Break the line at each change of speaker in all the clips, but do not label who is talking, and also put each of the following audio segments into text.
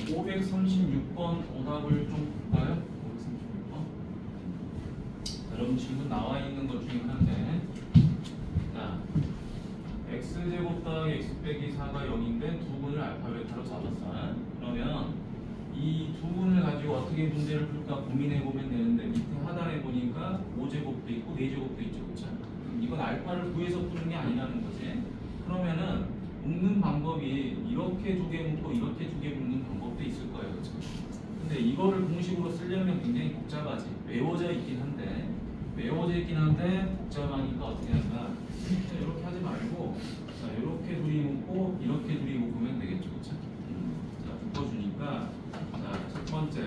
536번 오답을 좀 볼까요? 536번. 여러분 질문 나와 있는 것 중에 하나인데, 자, x제곱 더하기 x 빼기 4가 0인데 두 분을 알파 베타로 잡았어. 그러면 이 두 분을 가지고 어떻게 문제를 풀까 고민해 보면 되는데, 밑에 하단에 보니까 5제곱도 있고 4제곱도 있죠, 그렇죠? 이건 알파를 구해서 푸는 게 아니라는 거지. 그러면은 묶는 방법이 이렇게 두 개 묶고 이렇게 두 개 묶는 방법도 있을 거예요, 그렇죠? 근데 이거를 공식으로 쓰려면 굉장히 복잡하지. 외워져 있긴 한데 복잡하니까 어떻게 한다? 이렇게 하지 말고, 자, 이렇게 둘이 묶고 이렇게 둘이 묶으면 되겠죠, 그렇죠? 자, 묶어주니까, 자, 첫 번째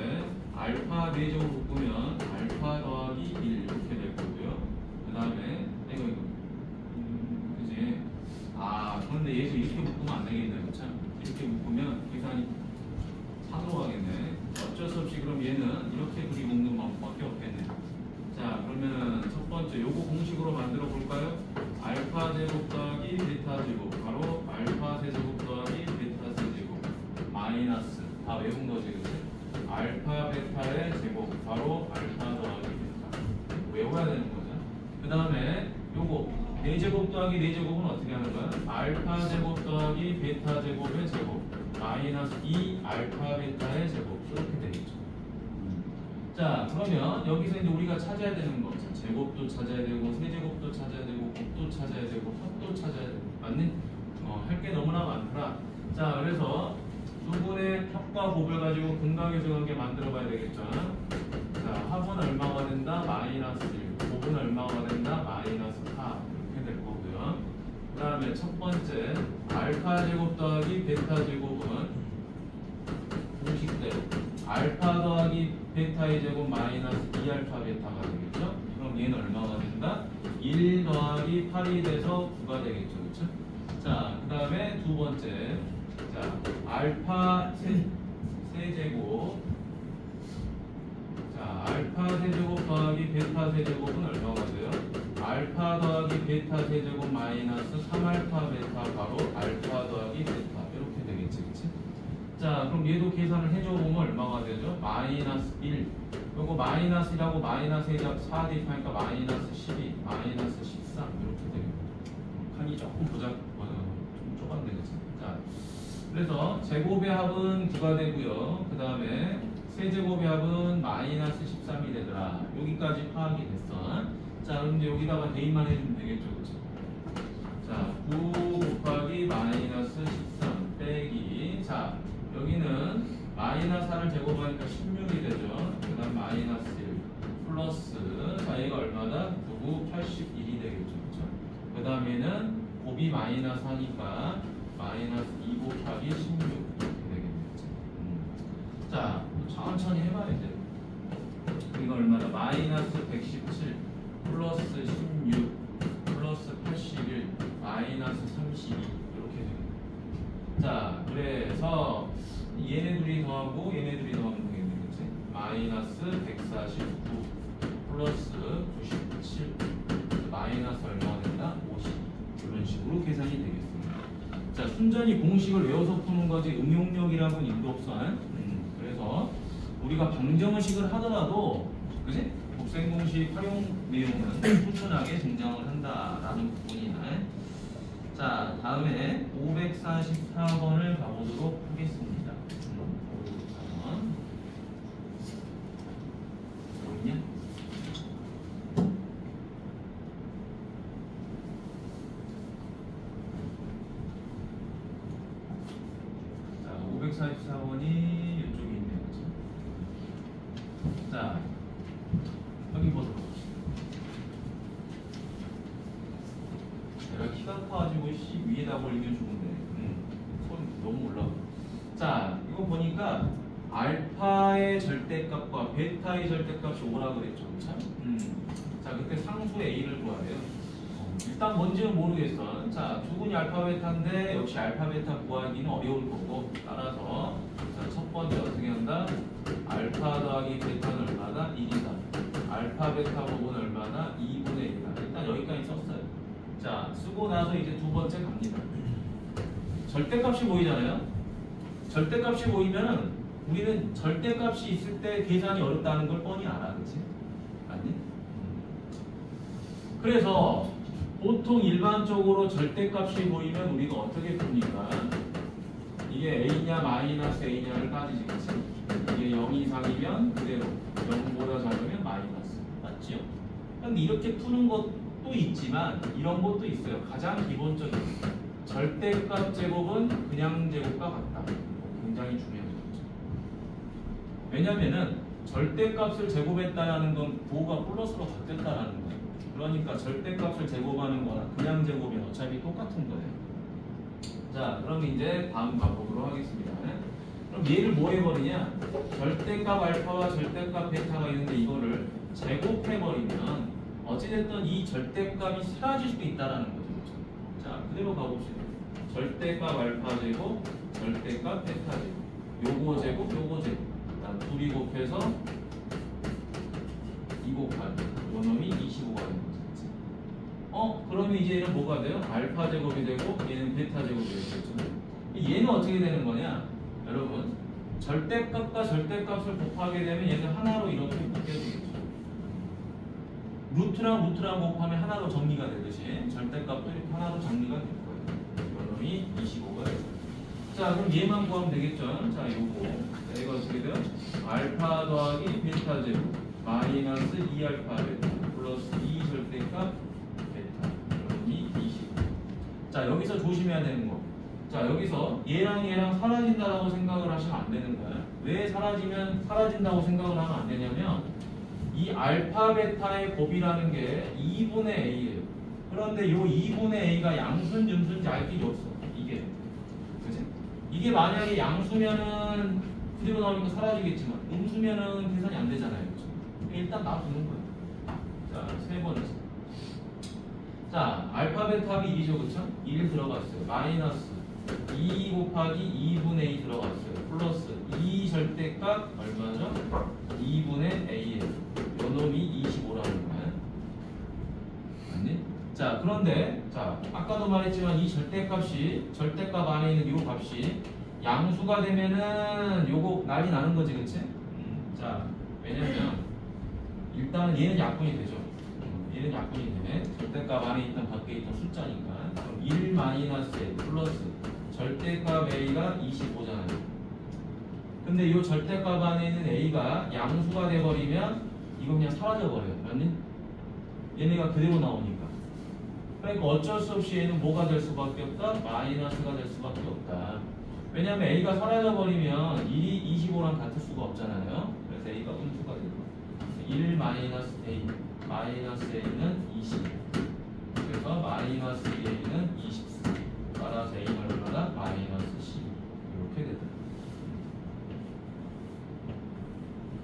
알파 4제곱 묶으면 알파 더하기 1 이렇게 될 거고요. 그 다음에 이거 그지? 아, 그런데 얘도 이렇게 묶으면 안 되겠네, 그렇죠? 이렇게 묶으면 계산이 산으로 가겠네. 어쩔 수 없이 그럼 얘는 이렇게 둘이 묶는 방법밖에 없겠네. 자, 그러면은 첫 번째 요거 공식으로 만들어 볼까요? 알파 제곱 더하기 베타 제곱 바로 알파 세제곱 더하기 베타 세제곱 마이너스 다 외운 거지, 그치? 알파 베타의 제곱 바로 알파 더하기 베타 외워야 되는 거죠. 그 다음에 요거 4제곱 더하기 4제곱은 어떻게 하는 거야? 알파 제곱 더하기 베타 제곱의 제곱 마이너스 2 알파 베타의 제곱 이렇게 되겠죠. 자, 그러면 여기서 이제 우리가 찾아야 되는 거, 자, 제곱도 찾아야 되고 세제곱도 찾아야 되고 곱도 찾아야 되고 합도 찾아야 되고, 맞니? 할 게 너무나 많더라. 자, 그래서 두 분의 합과 곱을 가지고 근각에서 관계 만들어 봐야 되겠죠. 자, 합은 얼마가 된다? 마이너스 1. 곱은 얼마가 된다? 마이너스 4. 이렇게 될 거고요. 그 다음에 첫 번째 알파 제곱 더하기 베타 제곱은 공식대로 알파 더하기 베타의 제곱 마이너스 2알파 베타가 되겠죠? 그럼 얘는 얼마가 된다? 1 더하기 8이 돼서 9가 되겠죠, 그렇죠? 자, 그 다음에 두 번째, 자, 알파 세제곱, 자, 알파 세제곱 더하기 베타 세제곱은 얼마가 돼요? 알파 더하기 베타 세제곱 마이너스 3알파 베타 바로 알파 더하기 베타 이렇게 되겠지, 그치? 자, 그럼 얘도 계산을 해줘 보면 얼마가 되죠? 마이너스 1. 요거 마이너스라고 마이너스 4 대입하니까 마이너스 12, 마이너스 13 이렇게 되겠다. 칸이 조금 좀 좁았네, 그치? 자, 그래서 제곱의 합은 9가 되고요. 그 다음에 세제곱의 합은 마이너스 13이 되더라. 여기까지 파악이 됐어. 자, 그럼 이제 여기다가 대입만 해주면 되겠죠, 그치? 자, 9 곱하기 마이너스 13 빼기, 자, 여기는 마이너스 4를 제곱하니까 16이 되죠. 그 다음 마이너스 1 플러스, 자, 얘가 얼마다? 9, 81이 되겠죠, 그쵸? 그 다음에는 곱이 마이너스 하니까 마이너스 2 곱하기 16 이렇게 되겠죠. 자, 천천히 해봐야 돼. 이거 얼마다? 마이너스 117 플러스 16 플러스 81 마이너스 32 이렇게 됩니다. 자, 그래서 얘네 둘이 더하고 얘네 둘이 더하면 되겠네, 그치? 마이너스 149 플러스 97 마이너스 얼마가 된다? 50 이런 식으로 계산이 되겠습니다. 자, 순전히 공식을 외워서 푸는 거지 응용력이라고는 일도 없어. 그래서 우리가 방정식을 하더라도, 그치? 곱셈공식 활용 내용은 꾸준하게 등장을 한다라는 부분이네. 자, 다음에 544번을 가보도록 하겠습니다. 544번. 뭐있냐? 자, 544번이 이쪽에 있네요. 그치? 자, 여기 보도록 합시다. 내가 키가 커가지고 위에다 올리면 좋은데 손 너무 올라가. 자, 이거 보니까 알파의 절대값과 베타의 절대값이 5라 그랬죠, 그쵸? 자, 그때 상수 A를 구해야 돼요. 일단 뭔지는 모르겠어. 자, 두 분이 알파 베타인데 역시 알파 베타 구하기는 어려울 거고, 따라서 자, 첫 번째 어떻게 한다? 알파 더하기 베타는 얼마다? 1이다. 알파 베타 곱은 얼마나? 2분의 1이다. 일단 여기까지 썼어요. 자, 쓰고 나서 이제 두 번째 갑니다. 절대값이 보이잖아요. 절대값이 보이면은 우리는 절대값이 있을 때 계산이 어렵다는 걸 뻔히 알아, 그치? 아니? 그래서 보통 일반적으로 절대값이 보이면 우리가 어떻게 풉니까? 이게 A냐 마이너스 A냐를 따지지, 그치? 이게 0 이상이면 그대로 0보다 작으면 마이너스, 맞지요? 근데 이렇게 푸는 것도 있지만 이런 것도 있어요. 가장 기본적인 절대값 제곱은 그냥 제곱과 같다. 굉장히 중요한 거죠. 왜냐면은 절대값을 제곱했다라는 건 부호가 플러스로 바뀌었다라는 거예요. 그러니까 절대값을 제곱하는 거나 그냥 제곱이 어차피 똑같은 거예요. 자, 그럼 이제 다음 가보도록 하겠습니다. 그럼 얘를 뭐 해버리냐? 절대값 알파와 절대값 베타가 있는데 이거를 제곱해버리면 어찌됐든 이 절대값이 사라질 수도 있다라는 거죠. 자, 그대로 가봅시다. 절대값 알파 제곱, 절대값 베타 제곱, 요거 제곱, 요거 제곱. 둘이 곱해서 2 곱하기 요 놈이 25가 되는 거죠. 그러면 이제 얘는 뭐가 돼요? 알파 제곱이 되고 얘는 베타 제곱이 되겠죠. 얘는 어떻게 되는 거냐? 여러분, 절대값과 절대값을 곱하게 되면 얘는 하나로 이렇게 바뀌어지겠죠. 루트랑 곱하면 하나로 정리가 되듯이 절대값도 이렇게 하나로 정리가 될 거예요. 요 놈이 25가 되죠. 자, 그럼 얘만 구하면 되겠죠. 자, 요거. 자, 이거 어떻게 돼요? 알파 더하기 베타 제곱 마이너스 2알파 베타 플러스 2 절대값 베타 그러니 25. 자, 여기서 조심해야 되는 거. 자, 여기서 얘랑 사라진다라고 생각을 하시면 안 되는 거야. 왜 사라진다고 생각을 하면 안 되냐면 이 알파 베타의 곱이라는 게 2분의 A예요. 그런데 요 2분의 A가 양수인지 음수인지 알 길이 없어. 이게 만약에 양수면은 그대로 나오니까 사라지겠지만 음수면은 계산이 안 되잖아요. 그렇죠? 일단 놔두는 거예요. 자, 세 번째. 자, 알파 베타 합이 1이죠. 그쵸? 1 들어갔어요. 마이너스 2 곱하기 2분의 2 들어갔어요. 플러스 2 절대값 얼마죠? 2분의 A예요. 요 놈이 25라는 거예요. 아니? 자, 그런데 자, 아까도 말했지만 이 절대값 안에 있는 이 값이 양수가 되면은 요거 난리 나는 거지, 그치? 자, 왜냐면 일단은 얘는 약분이 되죠. 얘는 약분이 돼. 절대값 안에 있던 밖에 있던 숫자니까. 그럼 1 마이너스 A 플러스 절대값 A가 25잖아요. 근데 이 절대값 안에 있는 A가 양수가 돼버리면 이거 그냥 사라져버려요. 맞니? 얘네가 그대로 나오니까. 그러니까 어쩔 수 없이 얘는 뭐가 될 수밖에 없다? 마이너스가 될 수밖에 없다. 왜냐하면 A가 사라져버리면 1이 25랑 같을 수가 없잖아요. 그래서 A가 음수가 되고 1 마이너스 A 마이너스 A는 20. 그래서 마이너스 A는 24. 따라서 A는 얼마나? 마이너스 10. 이렇게 되다.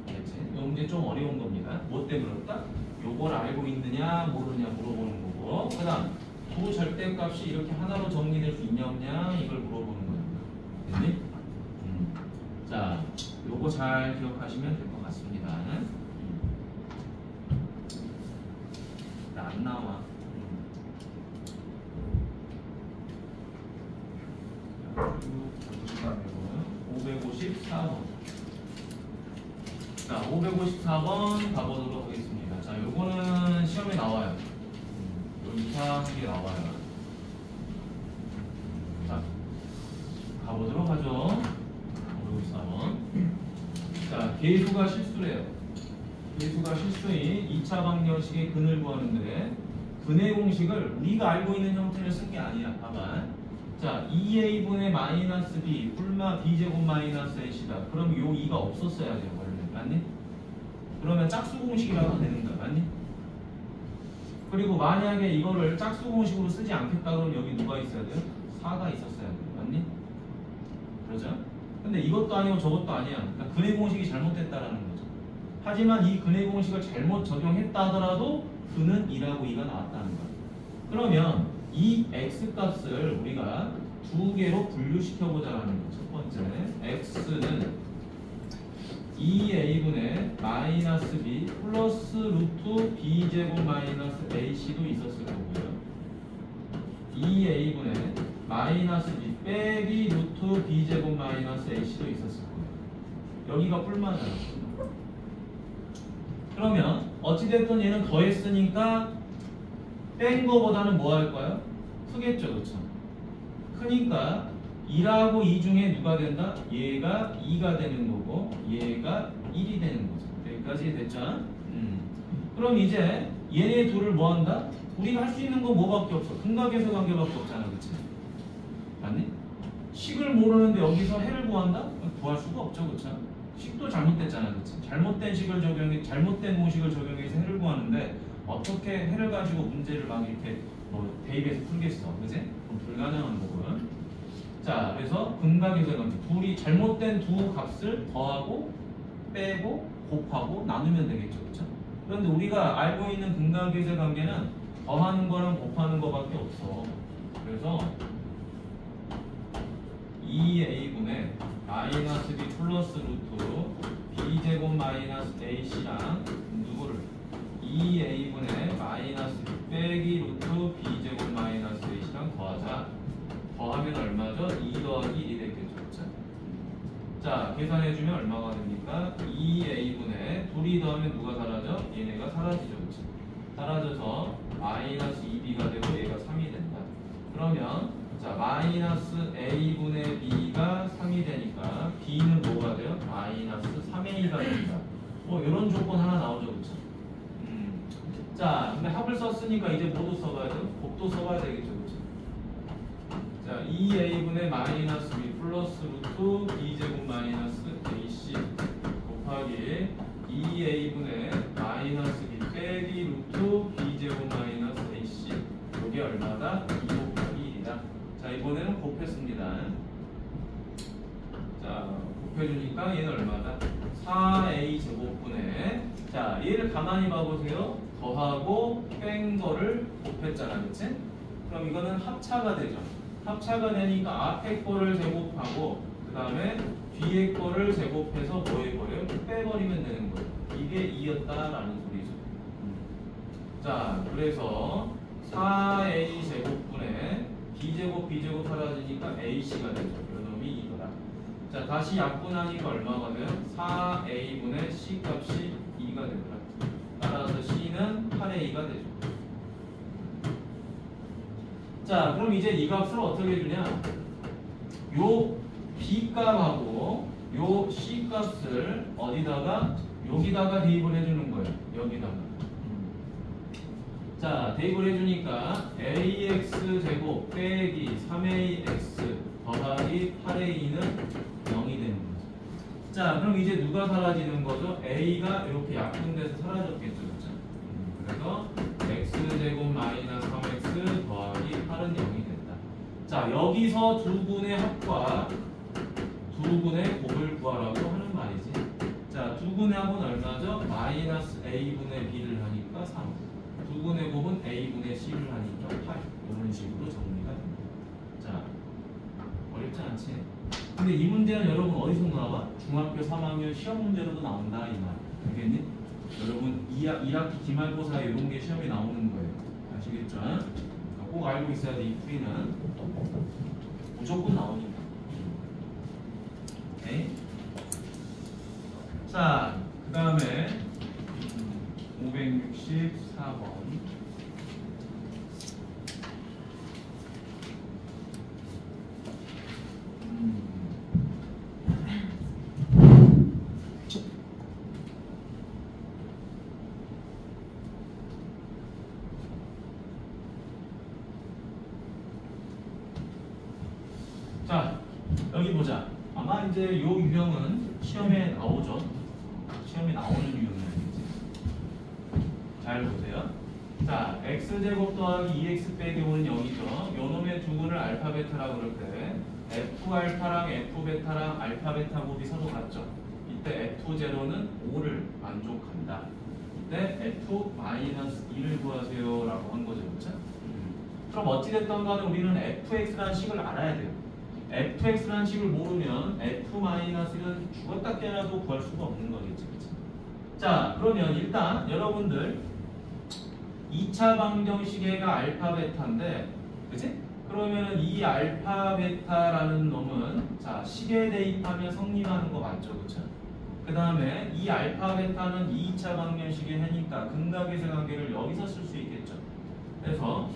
알겠지? 이 문제 좀 어려운 겁니다. 뭐 때문에 그럴까? 요걸 알고 있느냐 모르느냐 물어보는 거고, 그 다음 두 절대값이 이렇게 하나로 정리될 수 있냐 없냐 이걸 물어보는 거예요. 됐니? 자, 요거 잘 기억하시면 될 것 같습니다. 안 나와. 554번. 자, 554번 가보도록 하겠습니다. 자, 요거는 시험에 나와요. 이상한 게 나와요. 자, 가보도록 하죠. 554번. 자, 계수가 실수래요. 계수가 실수인 2차 방정식의 근을 구하는데 근의 공식을 우리가 알고 있는 형태를 쓴 게 아니야. 봐봐. 자, 2a분의 마이너스 b 뿔마 b제곱 마이너스 ac다. 그럼 요 2가 없었어야 돼요. 원래. 맞니? 그러면 짝수 공식이라도 되는 거야. 맞니? 그리고 만약에 이거를 짝수 공식으로 쓰지 않겠다 그러면 여기 누가 있어야 돼요? 4가 있었어야 돼요. 맞니? 그러죠? 근데 이것도 아니고 저것도 아니야. 그러니까 근의 공식이 잘못됐다라는 거죠. 하지만 이 근의 공식을 잘못 적용했다 하더라도 근은 2라고 2가 나왔다는 거야. 그러면 이 x값을 우리가 두 개로 분류시켜보자라는 거. 첫 번째, x는 2a분의 마이너스 b 플러스 루트 b제곱 마이너스 ac도 있었을 거고요. 2a분의 마이너스 b 빼기 루트 b제곱 마이너스 ac도 있었을 거예요. 여기가 뿔만이야. 그러면 어찌됐든 얘는 더했으니까 뺀 거보다는 뭐 할 거야? 크겠죠, 그렇죠? 크니까 2하고 2 중에 누가 된다? 얘가 2가 되는 거고 얘가 1이 되는 거죠. 여기까지 됐죠? 그럼 이제 얘네 둘을 뭐 한다? 우리가 할 수 있는 건 뭐밖에 없어? 근각에서 관계밖에 없잖아, 그치? 맞니? 식을 모르는데 여기서 해를 구한다? 구할 수가 없죠, 그쵸? 식도 잘못됐잖아, 그치? 잘못된 공식을 적용해서 해를 구하는데 어떻게 해를 가지고 문제를 막 이렇게 뭐 대입해서 풀겠어, 그치? 그럼 불가능한 거고요. 자, 그래서 근각에서 관계 둘이 잘못된 두 값을 더하고 빼고 곱하고 나누면 되겠죠, 그쵸? 그런데 우리가 알고 있는 근각에서 관계는 더하는 거랑 곱하는 거밖에 없어. 그래서 2a분의 마이너스 b 플러스 루트 b제곱 마이너스 ac랑 누구를 2a분의 마이너스 b 빼기 루트 b제곱 마이너스 ac랑 더하자. 더하면 얼마죠? 2 더하기 1이 되겠죠, 그쵸? 자, 계산해주면 얼마가 됩니까? 2a분의 둘이 더하면 누가 사라져? 얘네가 사라지죠, 그쵸? 사라져서 마이너스 2b가 되고 얘가 3이 된다. 그러면 자 마이너스 a분의 b가 3이 되니까 b는 뭐가 돼요? 마이너스 3a가 된다. 뭐 이런 조건 하나 나오죠, 그쵸? 자, 근데 합을 썼으니까 이제 뭐도 써봐야 돼요? 곱도 써봐야 되겠죠, 그쵸? 자, 2a분의 마이너스 b 플러스 루트 b제곱 마이너스 ac 곱하기 2a분의 마이너스 b 빼기 루트 b제곱 마이너스 ac 이게 얼마다? 2 곱하기 1이다. 자, 이번에는 곱했습니다. 자, 곱해주니까 얘는 얼마다? 4a 제곱분의 자, 얘를 가만히 봐보세요. 더하고 뺀 거를 곱했잖아, 그치? 그럼 이거는 합차가 되죠. 합차가 되니까 앞에 거를 제곱하고 그 다음에 뒤에 거를 제곱해서 뭐 해버려요? 빼버리면 되는 거예요. 이게 2였다라는 소리죠. 자, 그래서 4a 제곱분의 b제곱 b제곱 사라지니까 ac가 되죠. 요놈이 이거다. 자, 다시 약분하니까 얼마가 돼요? 4a분의 c 값이 2가 되더라. 따라서 c는 8a가 되죠. 자, 그럼 이제 이 값을 어떻게 해주냐? 요 b 값하고 요 c 값을 어디다가 여기다가 대입을 해주는 거예요. 여기다가. 자, 대입을 해주니까 ax 제곱 빼기 3ax 더하기 8a는 0이 되는 거죠. 자, 그럼 이제 누가 사라지는 거죠? a가 이렇게 약분돼서 사라졌겠죠, 그렇죠? 그래서 x 제곱 마이너스 3x 더하기 8은 0이 된다. 자, 여기서 두 분의 합과 두 분의 곱을 구하라고 하는 말이지. 자, 두 분의 합은 얼마죠? 마이너스 a분의 b를 하니까 3. 두 분의 곱은 a분의 c를 하니까 8. 이런 식으로 정리가 됩니다. 자, 어렵지 않지? 근데 이 문제는 여러분 어디서 나와? 중학교 3학년 시험 문제로도 나온다 이 말. 알겠니? 여러분 1학기 기말고사 이런 게 시험에 나오는 거예요. 아시겠죠? 꼭 알고 있어야 돼. 이 풀이는 무조건 나오니까. 오케이? 자, 그 다음에 564번. 자, 여기 보자. 아마 이제 요 유형은 시험에 나오죠. 시험에 나오는 유형이겠지. 잘 보세요. 자, x제곱 더하기 2x 빼기 5는 0이죠. 요놈의 두 분을 알파 베타라고 그럴 때 f 알파랑 f 베타랑 알파 베타 곱이 서로 같죠. 이때 f0는 5를 만족한다. 이때 f 마이너스 2를 구하세요 라고 한 거죠, 그렇죠? 그럼 어찌됐든 간에 우리는 fx라는 식을 알아야 돼요. fx라는 식을 모르면 f-1은 죽었다 깨어나도 구할 수가 없는 거겠지, 그치? 자, 그러면 일단 여러분들 2차 방정식의가 알파 베타인데, 그치? 그러면 이 알파 베타라는 놈은 자 식에 대입하면 성립하는 거 맞죠, 그쵸? 그 다음에 이 알파 베타는 2차 방정식의 해니까 근각의세 관계를 여기서 쓸 수 있겠죠. 그래서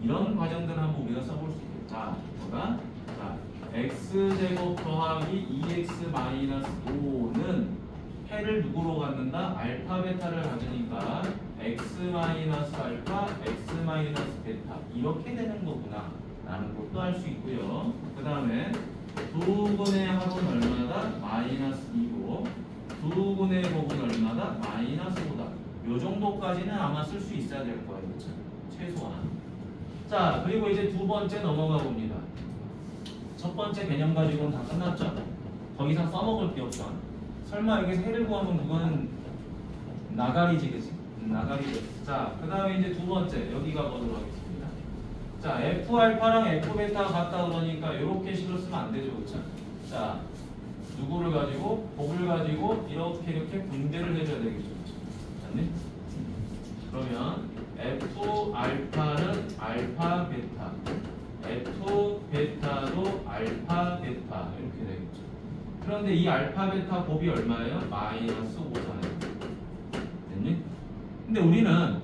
이런 과정들을 한번 우리가 써볼 수 있겠죠. 자, 뭐가? 자, x제곱 더하기 2x 마이너스 5는 해를 누구로 갖는다? 알파 베타를 갖으니까 x 마이너스 알파, x 마이너스 베타 이렇게 되는 거구나 라는 것도 알 수 있고요. 그 다음에 두분의 합은 얼마다? 마이너스 2고 두분의 곱은 얼마다? 마이너스 5다. 요 정도까지는 아마 쓸 수 있어야 될 거예요. 그렇죠? 최소한. 자, 그리고 이제 두 번째 넘어가 봅니다. 첫 번째 개념 가지고는 다 끝났죠? 더 이상 써먹을 게 없어. 설마 여기서 해를 구하면 그거는 나가리지, 그치? 나가리지. 자, 그 다음에 이제 두 번째 여기 가보도록 하겠습니다. 자, f 알파랑 f 베타가 같다 그러니까 이렇게 식으로 쓰면 안 되죠, 그쵸? 자, 누구를 가지고 곱을 가지고 이렇게 분배를 해줘야 되겠죠, 그쵸? 맞니? 그러면 f 알파는 알파 베타, f 베타도 알파 베타 이렇게 되겠죠. 그런데 이 알파 베타 곱이 얼마예요? 마이너스 5잖아요. 됐니? 근데 우리는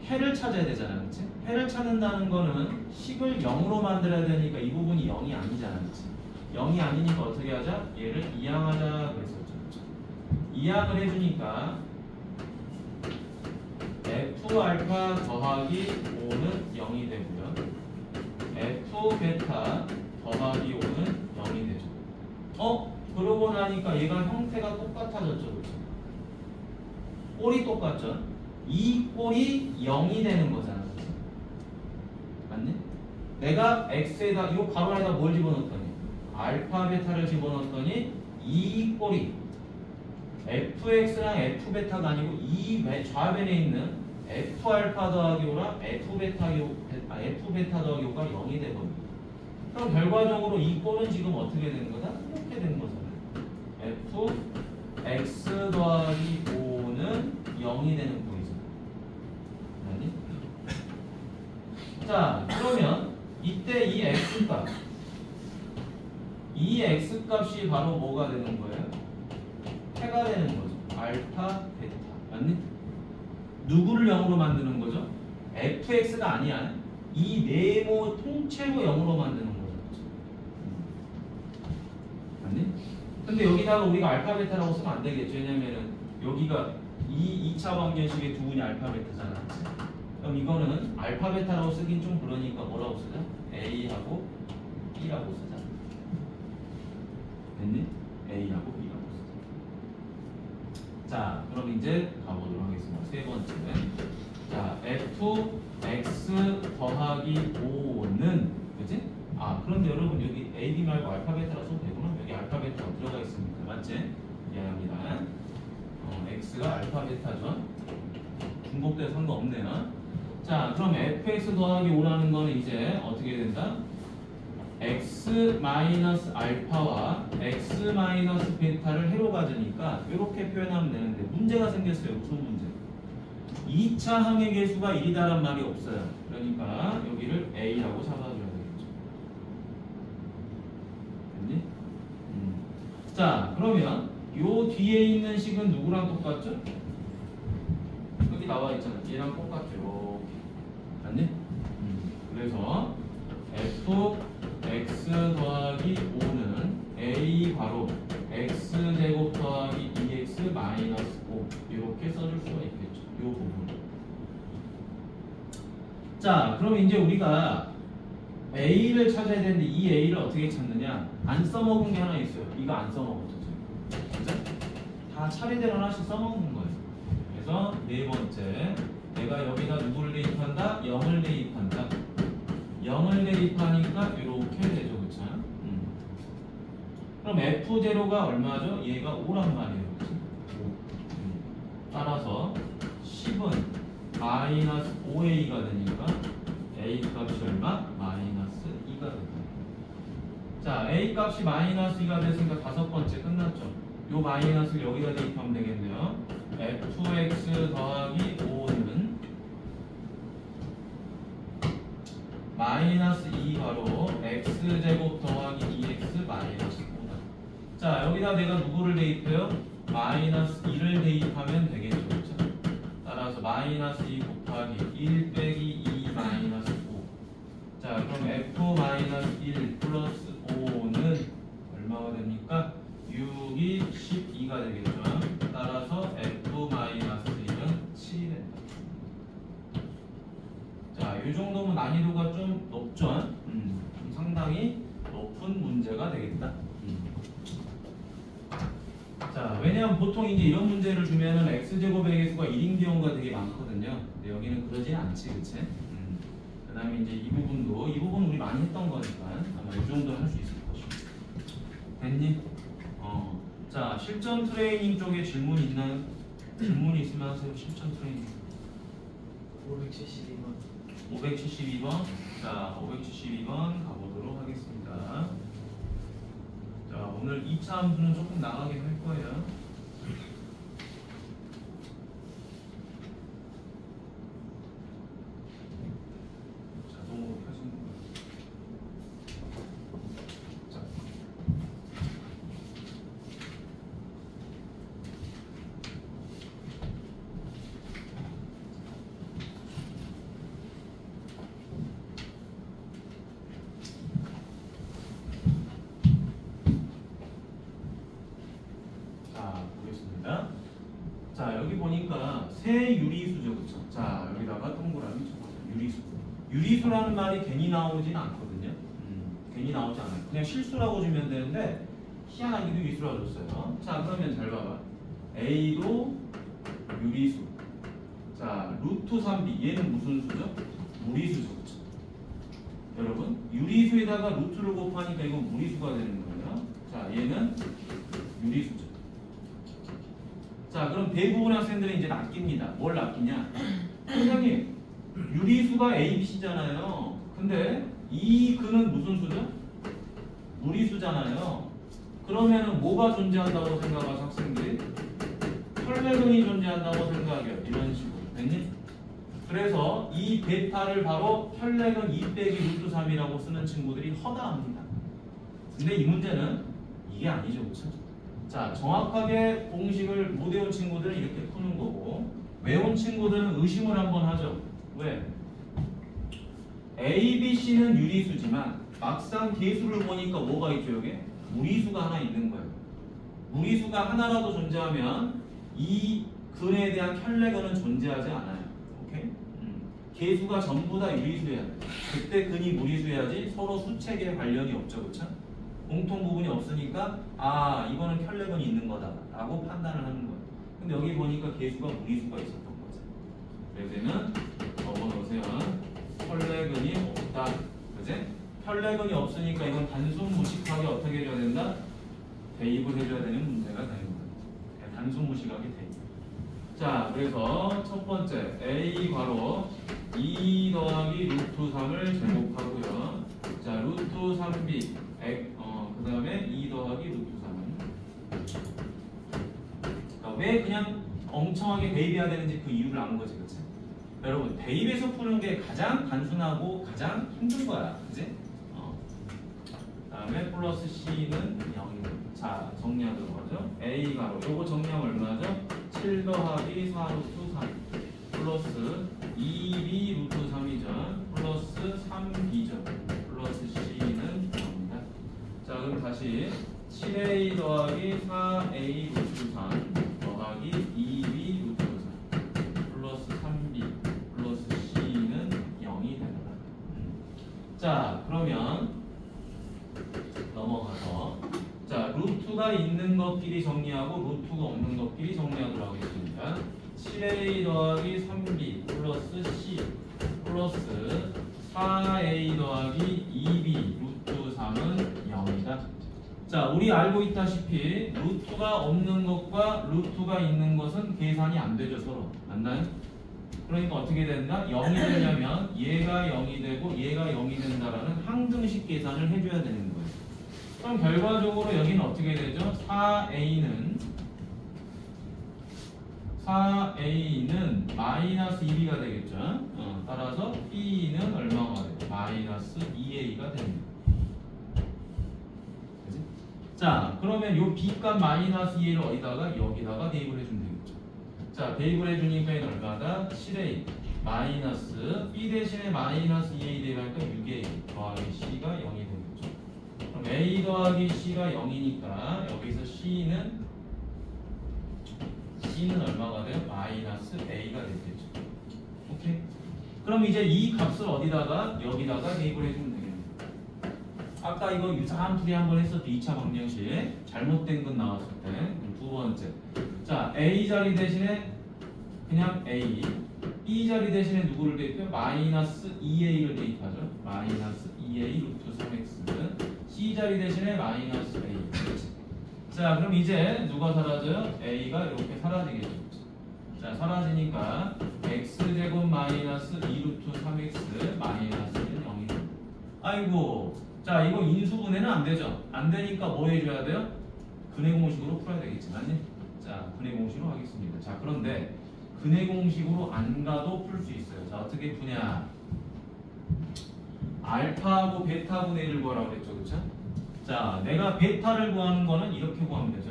해를 찾아야 되잖아, 그치? 해를 찾는다는 거는 식을 0으로 만들어야 되니까 이 부분이 0이 아니잖아, 그치? 0이 아니니까 어떻게 하자? 얘를 이항하자 그랬었죠, 그쵸? 이항을 해주니까 f 알파 더하기 5는 0이 되고요. f 베타 더하기 5는 0이 되죠. 그러고 나니까 얘가 형태가 똑같아졌죠, 그렇죠? 꼴이 똑같죠? 이 꼴이 0이 되는 거잖아, 그렇죠? 맞니? 내가 x에다 이 가로 안에다 뭘 집어넣었더니 알파 베타를 집어넣었더니 이 꼴이 fx랑 f베타가 아니고 이 좌변에 있는 f 알파 더하기 5랑 f 베타 더하기 5가 0이 되거든요. 그럼 결과적으로 이 꼴은 지금 어떻게 되는 거다? 이렇게 되는 거잖아요. fx 더하기 5는 0이 되는 꼴이죠. 아니? 자, 그러면 이때 이 x값, 이 x값이 바로 뭐가 되는 거예요? 해가 되는 거죠. 알파, 베타. 맞니? 누구를 0으로 만드는 거죠? fx가 아니야. 이 네모 통째로 0으로 만드는 거죠. 맞니? 근데 여기다가 우리가 알파, 베타라고 쓰면 안 되겠죠. 왜냐면은 여기가 이 2차 방정식의 두 분이 알파, 베타잖아. 그럼 이거는 알파, 베타라고 쓰긴 좀 그러니까 뭐라고 쓰자? A하고 B라고 쓰자. 됐니? A하고 B라고 쓰자. 자, 그럼 이제 가보도록 하겠습니다. 세 번째. 자, fx 더하기 5는 그치? 그런데 여러분 여기 A, B 말고 알파, 베타라 써도 되구나. 여기 알파, 베타가 들어가 있습니다. 맞지? 미안합니다. x가 알파, 베타죠. 중복돼서 상관없네요. 자, 그럼 fx 더하기 5라는 거는 이제 어떻게 된다? x 마이너스 알파와 x 마이너스 베타를 해로 가지니까 이렇게 표현하면 되는데 문제가 생겼어요. 무슨 문제? 2차 항의 개수가 1이다란 말이 없어요. 그러니까 여기를 a라고 잡아줘야 되겠죠. 됐니? 자, 그러면 요 뒤에 있는 식은 누구랑 똑같죠? 여기 나와 있잖아. 얘랑 똑같죠. 맞니? 그래서 fx 더하기 5는 a 바로 x제곱 더하기 2x 마이너스 5 이렇게 써줄 수가 있겠죠. 요 부분. 자, 그럼 이제 우리가 a를 찾아야 되는데 이 a를 어떻게 찾느냐? 안 써먹은 게 하나 있어요. 이거 안 써먹었죠. 그죠? 다 차례대로 하나씩 써먹는 거예요. 그래서 네 번째, 내가 여기다 누구를 대입한다? 0을 대입한다. 0을 대입하니까 이렇게 되죠, 그쵸? 그럼 f0가 얼마죠? 얘가 5란 말이에요, 그쵸? 5. 따라서 10은 마이너스 5a가 되니까 a 값이 얼마? 마이너스 2가 된다. 자, a 값이 마이너스 2가 됐으니까 다섯 번째 끝났죠. 요 마이너스를 여기다 대입하면 되겠네요. fx 더하기 5는 마이너스 2 바로 x제곱 더하기 2x 마이너스 5다. 자, 여기다 내가 누구를 대입해요? 마이너스 2를 대입하면 되겠죠. 그렇죠? 따라서 마이너스 2 곱하기 1 빼기 2 마이너스 5. 자, 그럼 f 마이너스 1 플러스 5는 얼마가 됩니까? 6이 12가 되겠죠. 따라서 f 마이너스 1은 7이 된다. 자, 이 정도면 난이도가 좀 높죠? 좀 상당히 높은 문제가 되겠다. 자, 왜냐하면 보통 이제 이런 문제를 주면은 x제곱의 개수가 1인 경우가 되게 많거든요. 근데 여기는 그러진 않지, 그치? 그 다음에 이제 이 부분 우리 많이 했던 거니까 아마 이 정도 할 수 있을 것이고. 됐니? 자, 실전 트레이닝 쪽에 질문 있나요? 질문 있으면 하세요. 실전 트레이닝. 572번. 자, 572번 가보도록 하겠습니다. 자, 오늘 2차 함수는 조금 나가긴 할 거예요. 자동으로 켜지는 거예요. 자. 보겠습니다. 자, 여기 보니까 새 유리수죠, 그쵸? 자, 여기다가 동그라미 쳐보세요. 유리수. 유리수라는 말이 괜히 나오진 않거든요. 괜히 나오지 않아요. 그냥 실수라고 주면 되는데 희한하게도 유리수라고 줬어요. 자, 그러면 잘 봐봐. A도 유리수. 자, 루트 3B. 얘는 무슨 수죠? 무리수죠, 그쵸? 여러분, 유리수에다가 루트를 곱하니까 이건 무리수가 되는 거예요. 자, 얘는 유리수죠. 자, 그럼 대부분 학생들은 이제 낚입니다. 뭘 낚이냐? 선생님, 유리수가 A, B, C잖아요. 근데 이 근은 무슨 수죠? 무리수잖아요. 그러면은 뭐가 존재한다고 생각하죠, 학생들이? 혈내근이 존재한다고 생각해요. 이런 식으로. 됐니? 그래서 이 베타를 바로 혈내근 2 빼기 루트 3이라고 쓰는 친구들이 허다합니다. 근데 이 문제는 이게 아니죠, 그렇죠? 자, 정확하게 공식을 못 외운 친구들은 이렇게 푸는 거고, 외운 친구들은 의심을 한번 하죠. 왜? A, B, C는 유리수지만 막상 개수를 보니까 뭐가 있죠, 여기? 무리수가 하나 있는 거예요. 무리수가 하나라도 존재하면 이 근에 대한 혈내근은 존재하지 않아요. 오케이? 개수가 전부 다 유리수여야 돼. 그때 근이 무리수여야지 서로 수책에 관련이 없죠, 그렇죠? 공통 부분이 없으니까 아, 이거는 혈내근이 있는 거다 라고 판단을 하는 거예요. 근데 여기 보니까 개수가 무리수가 있었던 거죠. 그래서 얘는 적어놓으세요. 혈내근이 없다. 그지? 혈내근이 없으니까 이건 단순 무식하게 어떻게 해줘야 된다? 대입을 해줘야 되는 문제가 되는 거예요. 단순 무식하게 대입. 자, 그래서 첫 번째 A 괄호 2 더하기 루트 3을 제곱하고요. 자, 루트 3b 그 다음에 2 더하기 루트 3은 그러니까 왜 그냥 엉청하게 대입해야 되는지 그 이유를 아는 거지, 그치? 여러분, 대입해서 푸는 게 가장 단순하고 가장 힘든 거야, 그치? 그 다음에 플러스 C는 0입니다. 자, 정리하도록 하죠. A 가로 요거 정리하면 얼마죠? 7 더하기 4 루트 3 플러스 2b 루트 3이죠. 플러스 3b죠. 플러스 C는 0입니다. 자, 그럼 다시 7a 더하기 4a 루트 3 더하기 2b 루트 3 플러스 3b 플러스 C는 0이 됩니다. 자, 그러면 넘어가서 자, 루트가 있는 것끼리 정리하고 루트가 없는 것끼리 정리하도록 하겠습니다. 7a 더하기 3b 플러스 c 플러스 4a 더하기 2b 루트 3은 0이다. 자, 우리 알고 있다시피 루트가 없는 것과 루트가 있는 것은 계산이 안 되죠, 서로. 맞나요? 그러니까 어떻게 된다? 0이 되려면 얘가 0이 되고 얘가 0이 된다라는 항등식 계산을 해줘야 되는 거예요. 그럼 결과적으로 여기는 어떻게 되죠? 4a는 마이너스 2b가 되겠죠. 따라서 b는 얼마가 돼요? 마이너스 2a가 됩니다. 그치? 자, 그러면 요 B값 마이너스 2A를 어디다가? 여기다가 대입을 해주면 되겠죠. 자, 대입을 해주니까 얘는 얼마다? 7A 마이너스 B 대신에 마이너스 2A 대입하니까 6A 더하기 C가 0이 되겠죠. 그럼 A 더하기 C가 0이니까 여기서 C는 얼마가 돼요? 마이너스 A가 되겠죠. 오케이? 그럼 이제 이 값을 어디다가? 여기다가 대입을 해주면 되겠네요. 아까 이거 유사한 풀이 한번 했었죠. 2차 방정식 잘못된 건 나왔을 때. 두 번째. 자, A 자리 대신에 그냥 A, B 자리 대신에 누구를 대입해요? 마이너스 2A를 대입하죠. 마이너스 2A 루트 3X. C 자리 대신에 마이너스 A. 자, 그럼 이제 누가 사라져요? A가 이렇게 사라지겠죠. 자, 사라지니까 X제곱 마이너스 2루트 3X 마이너스는 0이 됩니다. 아이고, 자, 이거 인수분해는 안 되죠. 안 되니까 뭐 해줘야 돼요? 근해 공식으로 풀어야 되겠지, 맞니? 자, 근해 공식으로 하겠습니다. 자, 그런데 근해 공식으로 안 가도 풀 수 있어요. 자, 어떻게 푸냐? 알파하고 베타 분의 1을 구하라고 그랬죠, 그렇죠? 자, 내가 베타를 구하는 거는 이렇게 구하면 되죠.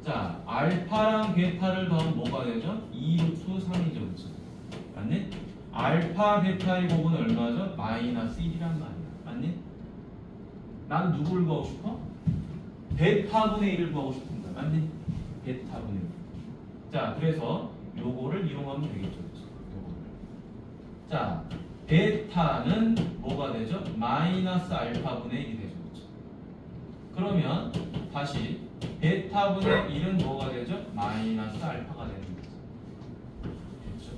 자, 알파랑 베타를 더하면 뭐가 되죠? 2루트 3이죠, 그렇죠? 맞니? 알파 베타의 곱은 얼마죠? 마이너스 1이란 말이야, 맞니? 난 누구를 구하고 싶어? 베타분의 1을 구하고 싶은 거야, 맞니? 베타분의 1. 자, 그래서 요거를 이용하면 되겠죠, 그렇죠? 요거를. 자, 베타는 뭐가 되죠? 마이너스 알파분의 1이 되죠, 그렇죠? 그러면 다시 베타분의 1은 뭐가 되죠? 마이너스 알파가 되는 거죠. 그렇죠?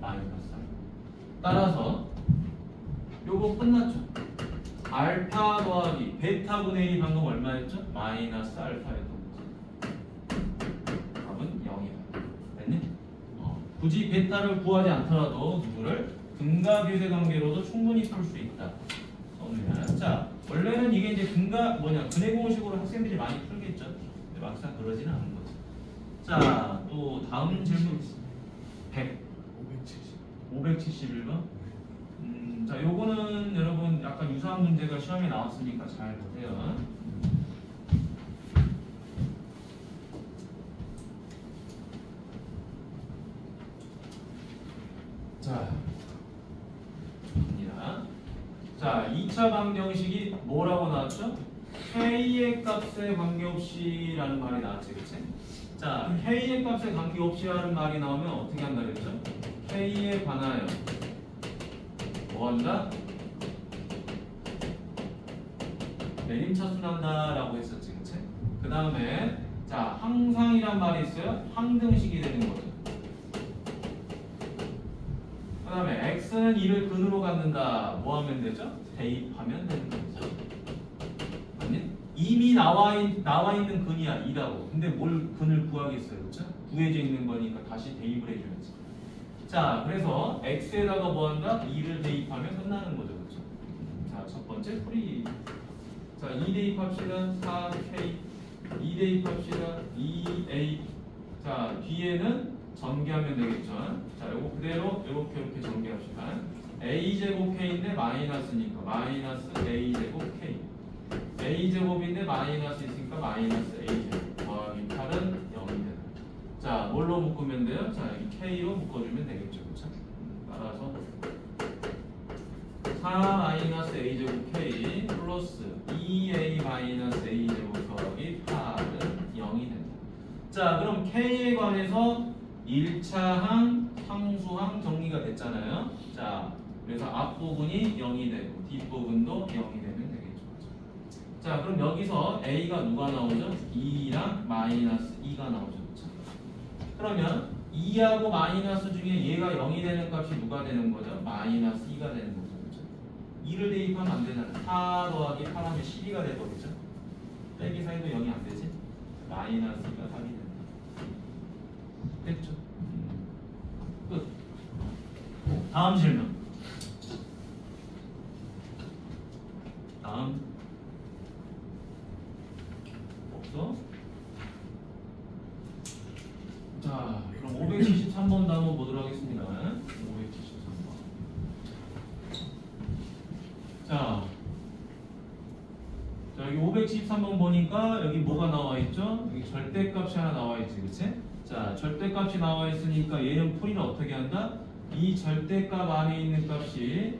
마이너스 알파. 따라서 요거 끝났죠? 알파 더하기 베타분의 1이 방금 얼마였죠? 마이너스 알파였던 거죠. 답은 0이다. 됐니? 굳이 베타를 구하지 않더라도 누구를 근가계세 관계로도 충분히 풀 수 있다. 자, 원래는 이게 이제 근해 공식으로 학생들이 많이 풀겠죠. 근데 막상 그러지는 않은 거죠. 자, 또 다음 질문 571번. 자, 요거는 여러분 약간 유사한 문제가 시험에 나왔으니까 잘 보세요. 자, 갑니다. 자, 2차 방정식이 뭐라고 나왔죠? K의 값에 관계없이 라는 말이 나왔지, 그치? 자, K의 값에 관계없이 라는 말이 나오면 어떻게 한다 그랬죠? K에 관하여 뭐 한다? 내림차순한다 라고 했었지, 그치? 그 다음에 자, 항상이란 말이 있어요. 항등식이 되는 거죠. 그 다음에 x는 2를 근으로 갖는다. 뭐 하면 되죠? 대입하면 되는 거죠. 아니? 이미 나와 있는 근이야 2라고. 근데 뭘 근을 구하겠어요, 그렇죠? 구해져 있는 거니까 다시 대입을 해줘야지. 자, 그래서 x에다가 뭐 한다? 2를 대입하면 끝나는 거죠, 그렇죠? 자, 첫 번째 풀이. 자, 2 대입합시다. 4k. 2 대입합시다. 2a. 자, 뒤에는 전개하면 되겠죠. 자, 요거 그대로 이렇게 전개합시다. a제곱 k인데 마이너스니까 마이너스 a제곱 k. a제곱인데 마이너스 있으니까 마이너스 a제곱. 더하기 8은 0이 되는. 자, 뭘로 묶으면 돼요? 자, 이 k로 묶어주면 되겠죠. 그렇죠? 따라서 4 마이너스 a제곱 k 플러스 2a 마이너스 a제곱 더하기 8은 0이 된다. 자, 그럼 k에 관해서 1차항, 상수항 정리가 됐잖아요. 자, 그래서 앞부분이 0이 되고 뒷부분도 0이 되면 되겠죠. 자, 그럼 여기서 a가 누가 나오죠? 2랑 마이너스 2가 나오죠. 그렇죠? 그러면 2하고 마이너스 중에 얘가 0이 되는 값이 누가 되는 거죠? 마이너스 2가 되는 거죠. 그렇죠? 2를 대입하면 안 되잖아요. 4 더하기 8하면 12가 되거든요. 빼기 사이도 0이 안 되지? 마이너스 2가 답이 된다. 됐죠? 끝. 다음 질문. 다음. 없어? 자, 그럼 573번도 한번 보도록 하겠습니다. 573번. 자, 자, 여기 513번 보니까 여기 뭐가 나와 있죠? 여기 절대값이 하나 나와 있지, 그치? 자, 절대값이 나와 있으니까 얘는 풀이를 어떻게 한다? 이 절대값 안에 있는 값이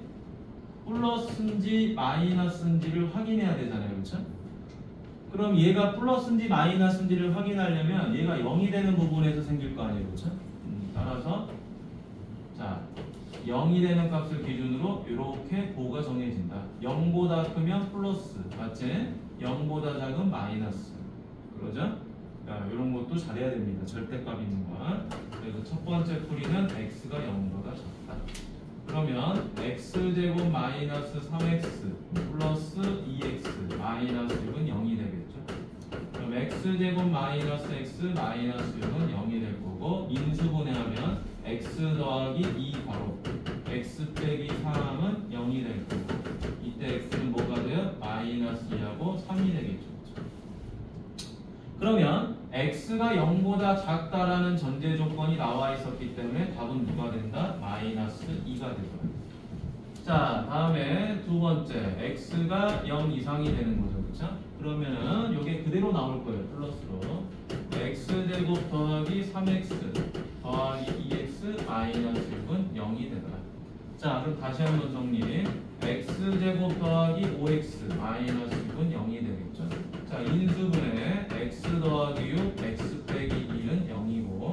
플러스인지 마이너스인지를 확인해야 되잖아요, 그쵸? 그럼 얘가 플러스인지 마이너스인지를 확인하려면 얘가 0이 되는 부분에서 생길 거 아니에요, 그쵸? 따라서 자, 0이 되는 값을 기준으로 이렇게 보가 정해진다. 0보다 크면 플러스, 맞지? 0보다 작은 마이너스. 그러죠? 자, 이런 것도 잘해야 됩니다. 절대값 있는 거. 그래서 첫 번째 풀이는 x가 0보다 작다. 그러면 x제곱 마이너스 3x 플러스 2x 마이너스 6은 0이 되겠죠. 그럼 x제곱 마이너스 x 마이너스 6은 0이 될 거고 인수분해하면 x 더하기 2 괄호 x 빼기 3은 0이 될 거고 이때 x는 뭐가 돼요? 마이너스 2하고 3이 되겠죠. 그러면 x가 0보다 작다라는 전제 조건이 나와 있었기 때문에 답은 누가 된다? 마이너스 2가 되고요. 자, 다음에 두 번째 x가 0 이상이 되는 거죠. 그쵸? 그러면은 이게 그대로 나올 거예요. 플러스로 x제곱 더하기 3x 더하기 2x 마이너스 6은 0이 되더라. 자, 그럼 다시 한번 정리. x제곱 더하기 5x 마이너스 6은 0이 되겠죠. 자, 인수분해 x 더하기 6 x 빼기 1은 0이고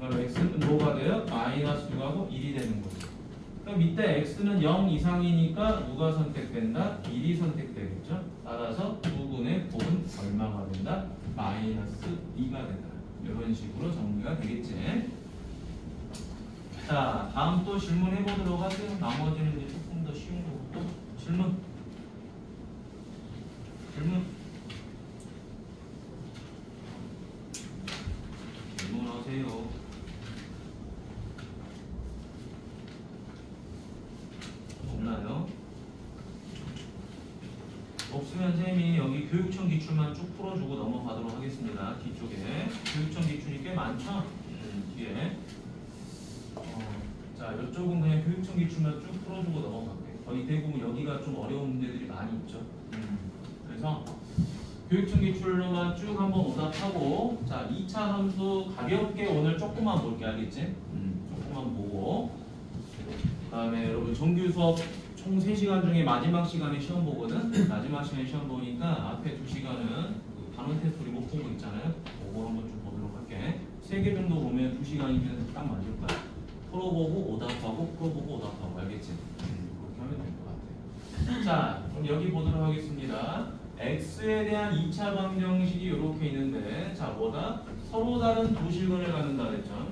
그럼 x는 뭐가 돼요? 마이너스 6하고 1이 되는 거죠. 그럼 이때 x는 0 이상이니까 누가 선택된다? 1이 선택되겠죠. 따라서 두 분의 곱은 얼마가 된다? 마이너스 2가 된다. 이런 식으로 정리가 되겠지. 자, 다음 또 질문 해보도록 하세요. 나머지는 이제 조금 더 쉬운 거고 또 질문. 질문하세요. 없나요? 없으면 쌤이 여기 교육청 기출만 쭉 풀어주고 넘어가도록 하겠습니다. 뒤쪽에 교육청 기출이 꽤 많죠? 뒤에 자, 이쪽은 그냥 교육청 기출만 쭉 풀어주고 넘어갈게요. 거의 대부분 여기가 좀 어려운 문제들이 많이 있죠. 그래서 교육청 기출로만 쭉 한번 오답하고 자, 2차 함수 가볍게 오늘 조금만 볼게. 알겠지? 조금만 보고 그 다음에 여러분 정규 수업 총 3시간 중에 마지막 시간에 시험 보거든. 마지막 시간에 시험 보니까 앞에 2시간은 그 단원 테스트 우리 못 본 거 있잖아요. 그거 한번 좀 보도록 할게. 3개 정도 보면 2시간이면 딱 맞을 거야. 풀어보고 오답하고 풀어보고 오답하고. 알겠지? 그렇게 하면 될 것 같아. 자, 그럼 여기 보도록 하겠습니다. x에 대한 2차 방정식이 이렇게 있는데 자, 뭐다? 서로 다른 두 실근을 갖는다 그랬죠.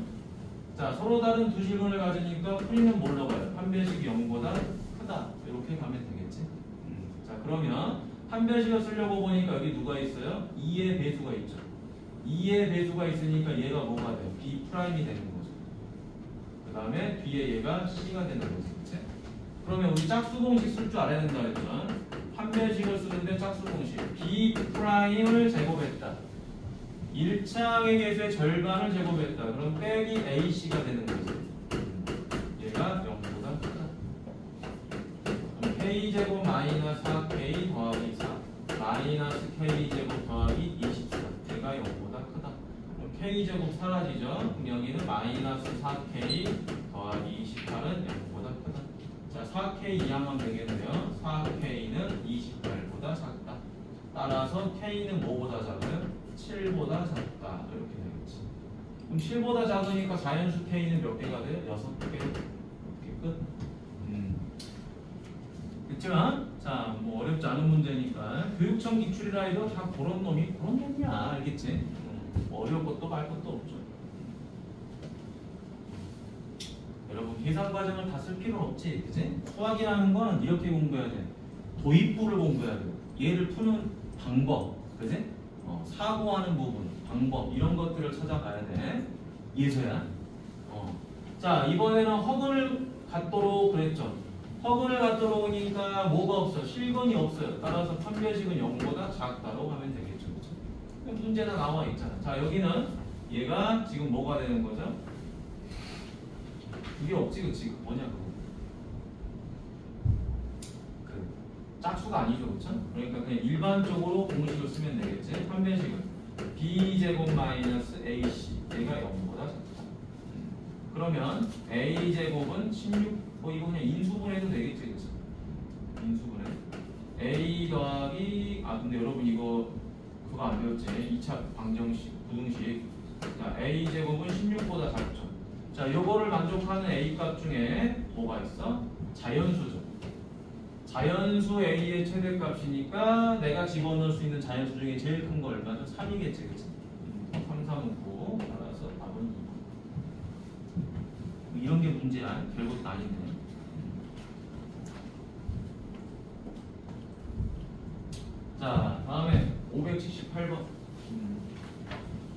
자, 서로 다른 두 실근을 가지니까 풀이는 뭘로 가요? 판별식이 0보다 크다. 이렇게 가면 되겠지. 자, 그러면 판별식을 쓰려고 보니까 여기 누가 있어요? 2의 배수가 있죠. 2의 배수가 있으니까 얘가 뭐가 돼요? b 프라임이 되는 거죠. 그 다음에 뒤에 얘가 c가 되는 거죠. 그치? 그러면 우리 짝수 공식 쓸 줄 알아야 된다 그랬죠. 판별식을 쓰는데 짝수 공식 b 프라임을 제곱했다. 1차항의 개수의 절반을 제곱했다. 그럼 빼기 ac가 되는 거지. 얘가 0보다 크다. 그럼 k제곱 마이너스 4k 더하기 4 마이너스 k제곱 더하기 24 얘가 0보다 크다. 그럼 k제곱 사라지죠. 그럼 여기는 마이너스 4k 더하기 28은 0보다 크다. 자, 4k 이하면 되겠네요. 4k는 28보다 작다. 따라서 k는 뭐보다 작아요? 7보다 작다. 이렇게 되겠지. 그럼 7보다 작으니까 자연수 k는 몇 개가 돼요? 6개. 이렇게 끝. 그렇지만 자, 뭐 어렵지 않은 문제니까 교육청 기출이라 해도 다 그런 놈이야. 알겠지? 어려울 것도 말 것도 없죠. 여러분 계산 과정을 다 쓸 필요는 없지. 그치? 수학이라는 건 이렇게 공부해야 돼. 도입부를 공부해야 돼. 얘를 푸는 방법. 그치? 사고하는 부분, 방법 이런 것들을 찾아가야 돼. 이해서야. 자, 이번에는 허근을 갖도록 그랬죠. 허근을 갖도록 오니까 뭐가 없어? 실근이 없어요. 따라서 판별식은 0보다 작다고 하면 되겠죠. 그렇죠? 문제가 나와 있잖아. 자, 여기는 얘가 지금 뭐가 되는 거죠? 그게 없지, 그치? 뭐냐, 그거. 짝수가 아니죠, 그렇죠? 그러니까 그냥 일반적으로 공식을 쓰면 되겠지. 판별식은 b제곱 마이너스 ac 얘가 0보다 작다. 그러면 a제곱은 16, 이거 그냥 인수분해도 되겠지, 그렇죠? 인수분해. a 더하기 근데 여러분 이거 그거 안 배웠지? 2차 방정식, 부등식. 자, a제곱은 16보다 작죠. 자, 요거를 만족하는 a 값 중에 뭐가 있어? 자연수죠. 자연수 a의 최대값이니까 내가 집어넣을 수 있는 자연수 중에 제일 큰 거 얼마죠? 3이겠지, 그치? 3, 3, 5, 따라서 답은 2번. 이런 게 문제야. 별것도 아닌데. 자, 다음에 578번.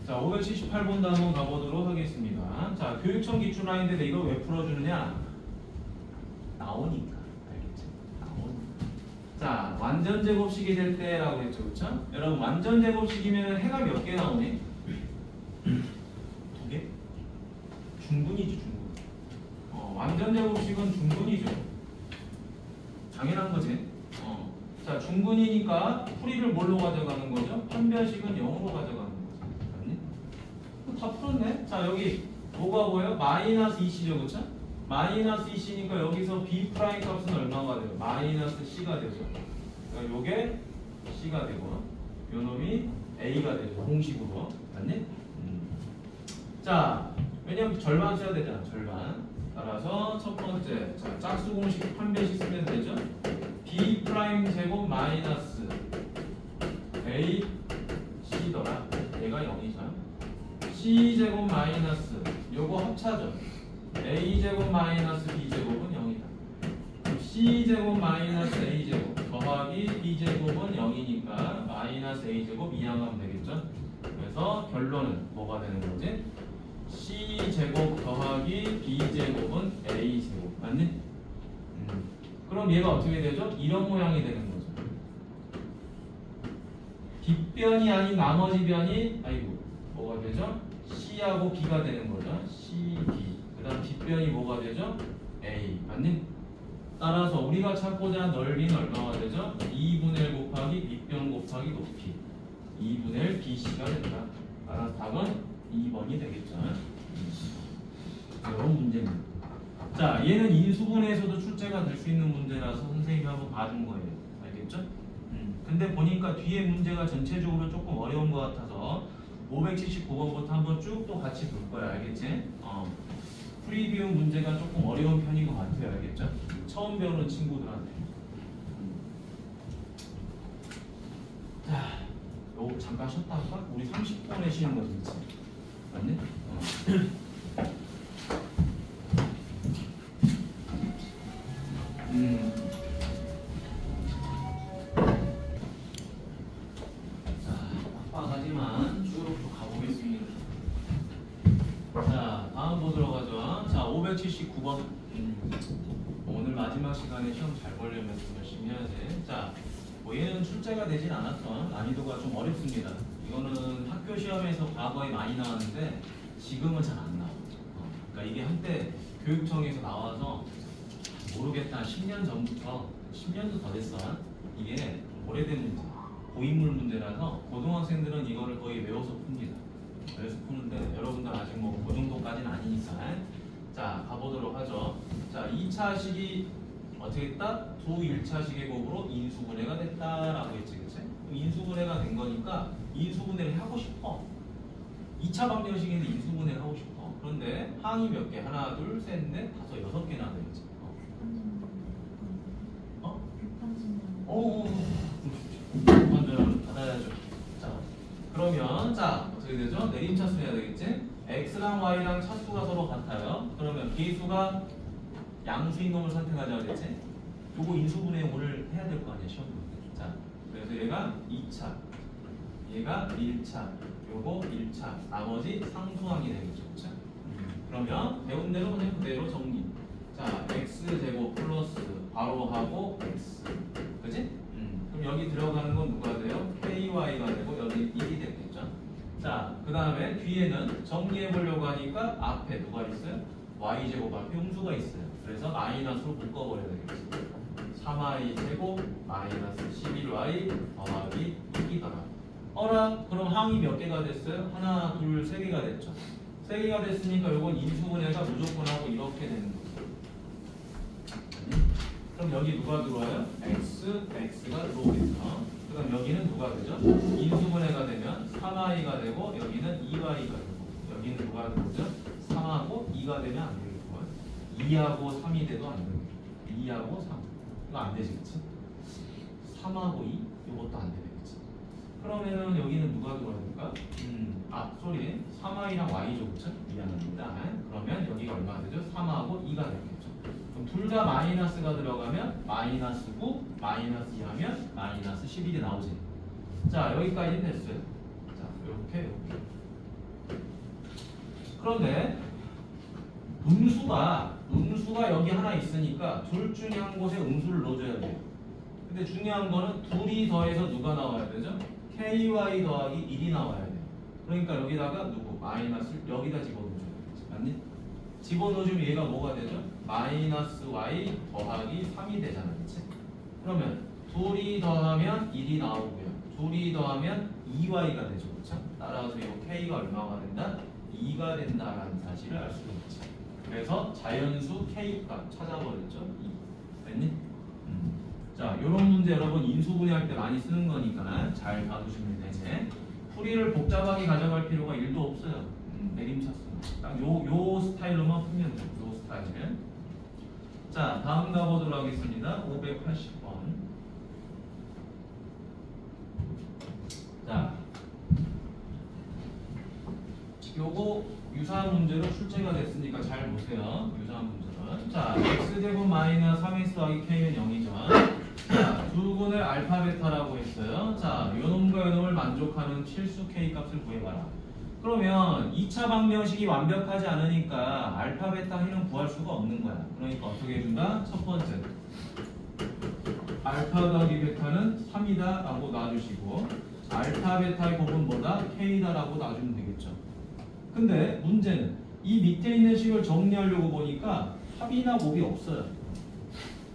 자, 578번도 한번 가보도록 하겠습니다. 자, 교육청 기출라인인데 이걸 왜 풀어주느냐? 나오니까. 알겠지? 나오니까. 자, 완전 제곱식이 될 때라고 했죠, 그쵸? 여러분, 완전 제곱식이면 해가 몇 개 나오니? 2개? 중분이지, 중분. 완전 제곱식은 중분이죠. 당연한 거지. 자, 중분이니까 풀이를 뭘로 가져가는 거죠? 판별식은 0으로 가져가는 거죠. 맞니? 다 풀었네? 자, 여기 뭐가 보여요? 마이너스 2c죠, 그쵸? 마이너스 2c니까 여기서 b 프라임 값은 얼마가 돼요? 마이너스 c가 되죠. 그러니까 요게 c가 되고 요 놈이 a가 되죠. 공식으로. 맞니? 자, 왜냐면 절반 써야 되잖아. 절반. 따라서 첫 번째, 자, 짝수 공식 판별식 쓰면 되죠? b 프라임 제곱 마이너스 a c더라. 얘가 0이죠. c 제곱 마이너스 요거 합차죠. a 제곱 마이너스 b 제곱은 0이다. c 제곱 마이너스 a 제곱 더하기 b 제곱은 0이니까 마이너스 a 제곱 이항하면 되겠죠. 그래서 결론은 뭐가 되는 거지? c 제곱 더하기 b 제곱은 a 제곱. 맞니? 그럼 얘가 어떻게 되죠? 이런 모양이 되는 거죠. 뒷변이 아닌 나머지 변이 뭐가 되죠? c하고 b가 되는 거죠. c, b. 그 다음 뒷변이 뭐가 되죠? a. 맞니? 따라서 우리가 찾고자 한 넓이는 얼마가 되죠? 2분의 1 곱하기 밑변 곱하기 높이 2분의 1 bc가 된다. 따라서 답은 2번이 되겠죠. 이런 문제입니다. 자, 얘는 인수분해에서도 출제가 될 수 있는 문제라서 선생님이 한번 봐준 거예요. 알겠죠? 근데 보니까 뒤에 문제가 전체적으로 조금 어려운 것 같아서 579번부터 한번 쭉 또 같이 볼 거야. 알겠지? 프리뷰 문제가 조금 어려운 편인 것 같아요. 알겠죠? 처음 배우는 친구들한테. 자, 요거 잠깐 쉬었다 할까? 우리 30분에 쉬는 거지, 그치? 맞니? 자, 빡빡하지만 쭉 가보겠습니다. 자, 다음 보도록 하죠. 자, 579번. 오늘 마지막 시간에 시험 잘 보려면 좀 열심히 해야지. 자, 얘는 출제가 되진 않았어. 난이도가 좀 어렵습니다. 이거는 학교 시험에서 과거에 많이 나왔는데 지금은 잘 안 나와. 그러니까 이게 한때 교육청에서 나와서 모르겠다. 10년 전부터 10년도 더 됐어. 이게 오래된 문제, 고인물 문제라서 고등학생들은 이거를 거의 외워서 풉니다. 외워서 푸는데 여러분들 아직 뭐 그 정도까지는 아니니까. 자, 가보도록 하죠. 자, 2차식이 어떻게 됐다? 두 1차식의 곱으로 인수분해가 됐다라고 했지, 그치? 인수분해가 된 거니까 인수분해를 하고 싶어. 2차 방정식인데 인수분해를 하고 싶어. 그런데 항이 몇 개? 하나, 둘, 셋, 넷, 다섯, 6개나 되겠지. 완전 받아야죠. 자, 그러면 자 어떻게 되죠? 내림차수 해야 되겠지? x랑 y랑 차수가 서로 같아요. 그러면 개수가 양수인 놈을 선택하자 그랬지? 요거 인수분해 오늘 해야 될 거 아니야 시험 볼 때. 자, 그래서 얘가 2차, 얘가 1차, 요거 1차, 나머지 상수항이 되겠죠, 그렇죠? 그러면 배운 대로 그냥 그대로 정리. 자, x제곱 플러스 바로 하고 x, 그지? 그럼 여기 들어가는 건 누가 돼요? ky가 되고 여기 1이 되겠죠. 자, 그 다음에 뒤에는 정리해 보려고 하니까 앞에 누가 있어요? y제곱 앞에 음수가 있어요. 그래서 마이너스로 묶어버려야 되겠지. 3y 제곱 마이너스 11y 더하기 6이더라. 어라? 그럼 항이 몇 개가 됐어요? 하나, 둘, 세 개가 됐죠. 세 개가 됐으니까 이건 인수분해가 무조건 하고 이렇게 되는 거죠. 그럼 여기 누가 들어와요? x가 들어오겠죠. 그럼 여기는 누가 되죠? 인수분해가 되면 3i가 되고 여기는 2y가 되고 여기는 누가 들어오죠? 3하고 2가 되면 안 되겠고 2하고 3이 돼도 안 되겠고 2하고 3 이거 안 되지 그치? 3하고 2 이것도 안 되겠지. 그러면은 여기는 누가 들어와야 될까? 쏘리 3i랑 y죠 그쵸? 미안합니다. 그러면 여기가 얼마가 되죠? 3하고 2가 되겠죠. 그럼 둘 다 마이너스가 들어가면 마이너스 9, 마이너스 2 하면 마이너스 11이 나오지. 자 여기까지는 됐어요. 자 이렇게. 그런데 음수가 여기 하나 있으니까 둘 중에 한 곳에 음수를 넣어줘야 돼요. 근데 중요한 거는 둘이 더해서 누가 나와야 되죠? ky 더하기 1이 나와야 돼요. 그러니까 여기다가 누구? 마이너스를 여기다 집어넣어줘야 되겠지. 맞니? 집어넣어주면 얘가 뭐가 되죠? 마이너스 y 더하기 3이 되잖아. 그치? 그러면 둘이 더하면 1이 나오고요. 둘이 더하면 2y가 되죠. 그쵸? 따라서 이 k가 얼마가 된다? 2가 된다라는 사실을 알 수가 있지. 그래서 자연수 k값 찾아버렸죠. 2. 됐니? 자, 요런 문제 여러분 인수분해할 때 많이 쓰는 거니까 잘 봐두시면 되지. 풀이를 복잡하게 가져갈 필요가 1도 없어요. 내림차수. 딱 요 스타일로만 풀면 돼요. 요 스타일. 자, 다음 가보도록 하겠습니다. 580번. 자, 요거 유사한 문제로 출제가 됐으니까 잘 보세요. 유사한 문제는. 자, x제곱 마이너스 3x 더하기 k는 0이죠. 자, 두 군을 알파 베타라고 했어요. 자, 요놈과 요놈을 만족하는 실수 k 값을 구해봐라. 그러면 2차 방정식이 완벽하지 않으니까 알파 베타 해는 구할 수가 없는 거야. 그러니까 어떻게 해준다? 첫 번째 알파 더하기 베타는 3이다 라고 놔주시고 알파 베타의 곱은 뭐다? k다 라고 놔주면 되겠죠. 근데 문제는 이 밑에 있는 식을 정리하려고 보니까 합이나 곱이 없어요.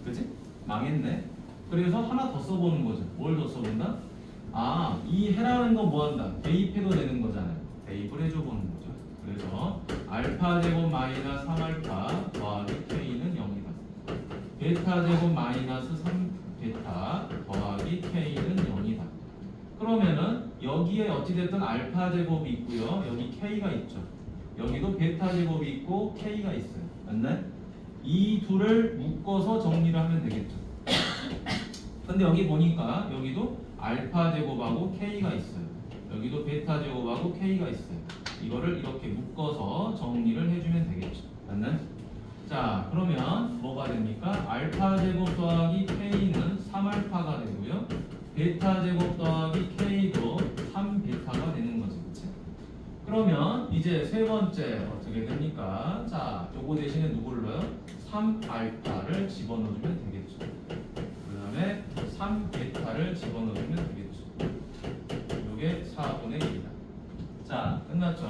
그치? 망했네. 그래서 하나 더 써보는 거죠. 뭘 더 써본다? 아, 이 해라는 건 뭐한다? 대입해도 되는 거잖아요. 대입을 해줘 보는 거죠. 그래서 알파 제곱 마이너스 3알파 더하기 k는 0이다. 베타 제곱 마이너스 3베타 더하기 k는 0이다. 그러면은 여기에 어찌됐든 알파 제곱이 있고요. 여기 k가 있죠. 여기도 베타 제곱이 있고 k가 있어요. 맞나요? 이 둘을 묶어서 정리를 하면 되겠죠. 근데 여기 보니까 여기도 알파 제곱하고 k가 있어요. 여기도 베타 제곱하고 k가 있어요. 이거를 이렇게 묶어서 정리를 해주면 되겠죠. 맞나요? 자, 그러면 뭐가 됩니까? 알파 제곱 더하기 k는 3알파가 되고요. 베타 제곱 더하기 k도 3베타가 되는 거죠. 그치? 그러면 이제 세 번째 어떻게 됩니까? 자, 요거 대신에 누구를 넣어요? 3알파를 집어넣어주면 되겠죠. 그 다음에 3베타를 집어넣어주면 되겠죠. 요게 4분의 1이다. 자, 끝났죠?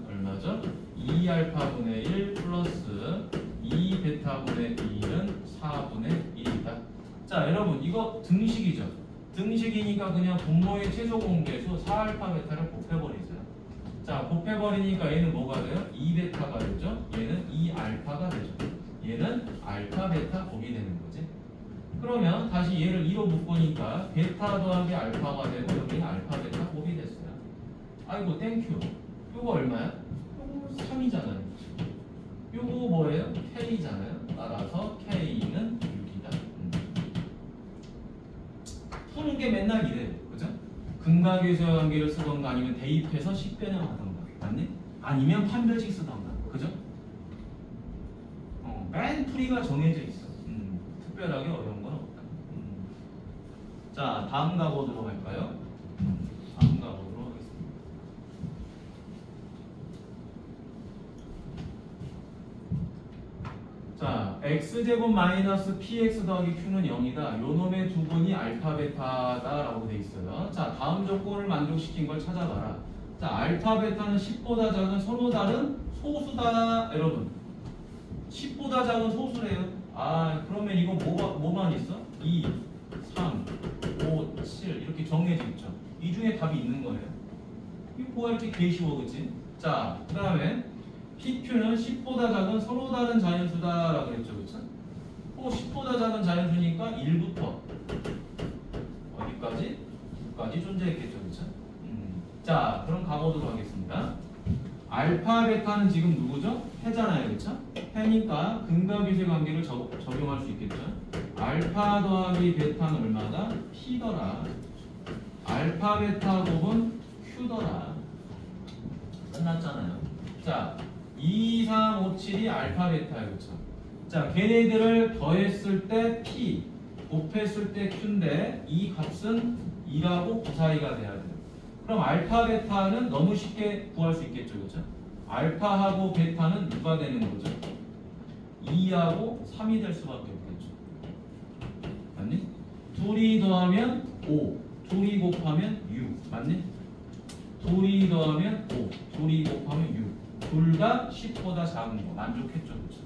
얼마죠? 2알파분의 1 플러스 2베타분의 2는 4분의 1이다. 자, 여러분 이거 등식이죠? 등식이니까 그냥 분모의 최소 공개수 4알파 베타를 곱해버리세요. 자, 곱해버리니까 얘는 뭐가 돼요? 2베타가 되죠? 얘는 2알파가 되죠. 얘는 알파 베타 곱이 되는 거지. 그러면 다시 얘를 2로 묶으니까 베타 더하기 알파가 되고 여기는 알파 베타 곱이 됐어요. 아이고 땡큐. 요거 얼마야? 요거 3이잖아요. 요거 뭐예요? K잖아요. 따라서 K는 6이다. 푸는 게 맨날 이래요. 그죠? 근각의수의 관계를 쓰던가 아니면 대입해서 식변형하던가. 맞니? 아니면 판별식 쓰던가. 그죠? 맨 풀이가 정해져 있어. 특별하게 어려운 건 없다. 자, 다음 가보도록 할까요? 다음 가보도록 하겠습니다. 자, x제곱 마이너스 px 더하기 q는 0이다. 요놈의 두 분이 알파 베타다 라고 돼 있어요. 자, 다음 조건을 만족시킨 걸 찾아봐라. 자, 알파 베타는 10보다 작은 서로 다른 소수다. 여러분 10보다 작은 소수래요. 아, 그러면 이거 뭐만 있어? 2, 3, 5, 7 이렇게 정해져 있죠. 이 중에 답이 있는 거예요. 이거 뭐가 이렇게 개쉬워, 그치? 자, 그 다음에 PQ는 10보다 작은 서로 다른 자연수다라고 그랬죠, 그쵸? 10보다 작은 자연수니까 1부터 어디까지? 9까지 존재했겠죠, 그쵸? 자, 그럼 가보도록 하겠습니다. 알파, 베타는 지금 누구죠? 해잖아요, 그쵸? 해니까 근각유세 관계를 적용할 수 있겠죠? 알파 더하기 베타는 얼마다? P더라. 알파, 베타 곱은 Q더라. 끝났잖아요. 자, 2, 3, 5, 7이 알파, 베타예요, 그쵸? 자, 걔네들을 더했을 때 P, 곱했을 때 Q인데 이 값은 2라고 그 사이가 돼야 돼요. 그럼 알파, 베타는 너무 쉽게 구할 수 있겠죠, 그렇죠? 알파하고 베타는 누가 되는 거죠? 2하고 3이 될 수밖에 없겠죠. 맞니? 둘이 더하면 5, 둘이 곱하면 6, 맞니? 둘이 더하면 5, 둘이 곱하면 6. 둘 다 10보다 작은 거 만족했죠, 그렇죠?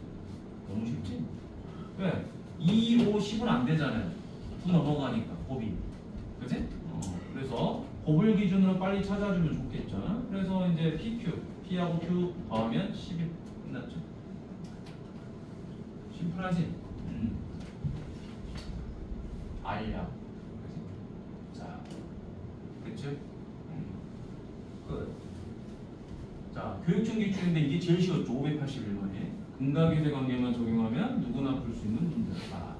너무 쉽지? 왜? 2, 5, 10은 안 되잖아요. 9 넘어가니까 곱이, 그치? 그래서 곱을 기준으로 빨리 찾아주면 좋겠죠. 그래서 이제 PQ, P하고 Q 더하면 10이 끝났죠. 심플하지? R야. 자, 그치? 끝. 자, 교육청 기출인데 이게 제일 쉬웠죠. 581번에. 근각유세 관계만 적용하면 누구나 풀 수 있는 문제다.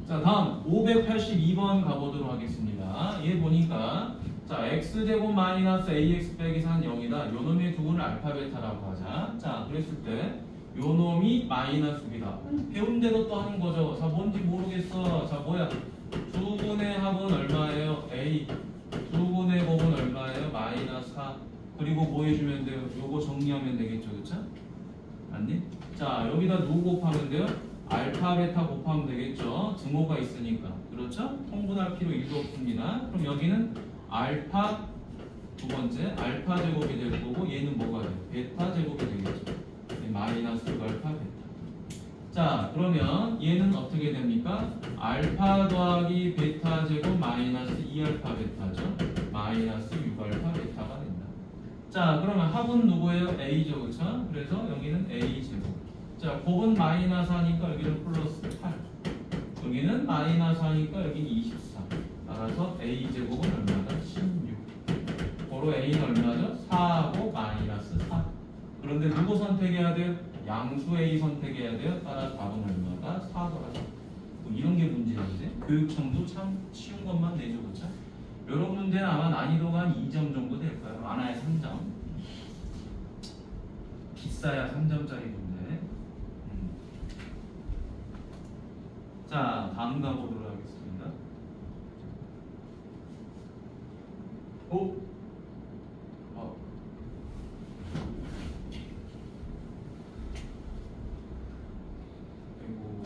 자, 다음 582번 가보도록 하겠습니다. 얘 보니까 자, x제곱 마이너스 ax 빼기 4는 0이다. 요 놈의 두근을 알파 베타라고 하자. 자, 그랬을 때 요 놈이 마이너스 6이다. 배운 대로 또 하는 거죠. 자, 뭔지 모르겠어. 자, 뭐야? 두근의 합은 얼마예요? a. 두근의 곱은 얼마예요? 마이너스 4. 그리고 뭐 해주면 돼요? 요거 정리하면 되겠죠, 그쵸? 맞니? 자, 여기다 누구 곱하면 돼요? 알파, 베타 곱하면 되겠죠. 증오가 있으니까. 그렇죠? 통분할 필요 1도 없습니다. 그럼 여기는 알파 두 번째 알파 제곱이 될 거고 얘는 뭐가 돼요? 베타 제곱이 되겠죠. 마이너스 6알파 베타. 자, 그러면 얘는 어떻게 됩니까? 알파 더하기 베타 제곱 마이너스 2알파 베타죠. 마이너스 6알파 베타가 된다. 자, 그러면 합은 누구예요? A죠, 그렇죠? 그래서 여기는 A 제곱. 자, 곱은 마이너스 하니까 여기는 플러스 8. 여기는 마이너스 하니까 여기는 24. 따라서 A 제곱은 얼마다? 16. 고로 A는 얼마죠? 4하고 마이너스 4. 그런데 누구 선택해야 돼요? 양수 A 선택해야 돼요. 따라서 답은 얼마다? 4더라. 뭐 이런 게 문제인데 교육청도 참 쉬운 것만 내죠, 그렇죠? 이런 문제는 아마 난이도가 한 2점 정도 될 거예요. 많아야 3점. 비싸야 3점짜리 문제. 자, 다음 가보도록 하겠습니다. 오? 아이고,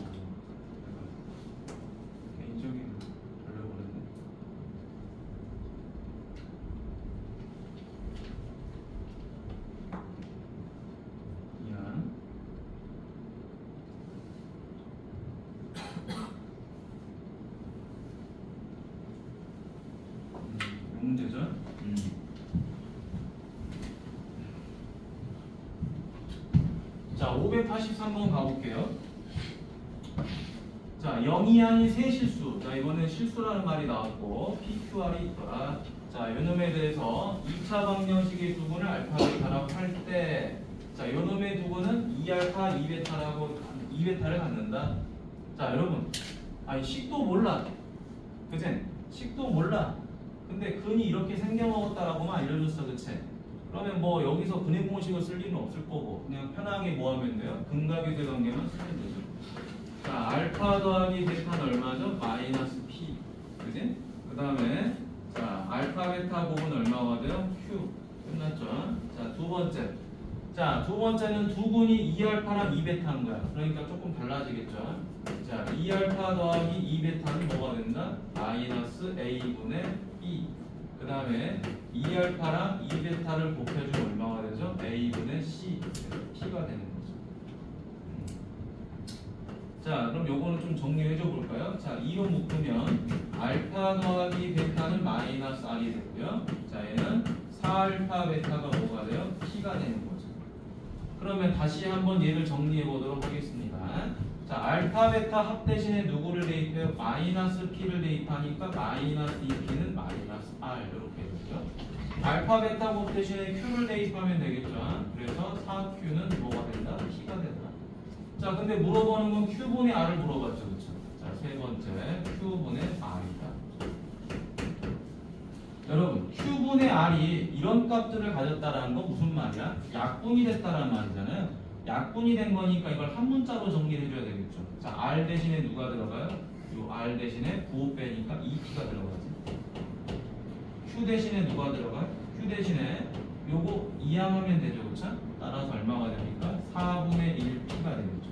개인적인 돌려버렸네. 미안. 문제죠? 자, 583번 가볼게요. 자, 0이 아닌 세 실수. 자, 이번엔 실수라는 말이 나왔고 PQR이 있더라. 자, 요놈에 대해서 2차 방정식의 두근을 알파 베타라고 할 때, 자, 요놈의 두근은 2알파 2베타를 갖는다. 자, 여러분, 아니 식도 몰라, 그치? 식도 몰라. 근데 근이 이렇게 생겨먹었다라고만 알려줬어, 그치? 그러면 뭐 여기서 근의 공식을 쓸 일은 없을 거고 그냥 편하게 뭐 하면 돼요? 근각유세 관계만 쓰면 되죠. 자, 알파 더하기 베타는 얼마죠? 마이너스 P, 그치? 그 다음에 자, 알파 베타 곱은 얼마가 돼요? Q. 끝났죠? 자, 두 번째. 자, 두 번째는 두근이 2알파랑 2베타인 거야. 그러니까 조금 달라지겠죠? 자, 2알파 더하기 2베타는 뭐가 된다? 마이너스 A분의 B. 그 다음에 2알파랑 2베타를 곱해주면 얼마가 되죠? A분의 C. P가 되는 거죠. 자, 그럼 요거는 좀 정리해 줘 볼까요? 자, 2로 묶으면 알파 더하기 베타는 마이너스 R이 되고요. 자, 얘는 4알파 베타가 뭐가 돼요? P가 되는 거죠. 그러면 다시 한번 얘를 정리해 보도록 하겠습니다. 자, 알파 베타 합 대신에 누구를 대입해요? 마이너스 P를 대입하니까 마이너스 2P는 마이너스 R 이렇게 되고요. 알파 베타 곱 대신에 Q를 대입하면 되겠죠. 그래서 4Q는 뭐가 된다? P가 된다. 자, 근데 물어보는 건 Q분의 R을 물어봤죠. 그렇죠? 자, 세 번째 Q분의 R이다. 여러분, Q분의 R이 이런 값들을 가졌다라는 건 무슨 말이야? 약분이 됐다라는 말이잖아요. 약분이 된 거니까 이걸 한 문자로 정리를 해줘야 되겠죠. 자, R 대신에 누가 들어가요? 요 R 대신에 9 빼니까 2P가 들어가지. Q 대신에 누가 들어가요? Q 대신에 요거 이항하면 되죠. 그렇죠? 따라서 얼마가 됩니까? 4분의 1P가 되겠죠.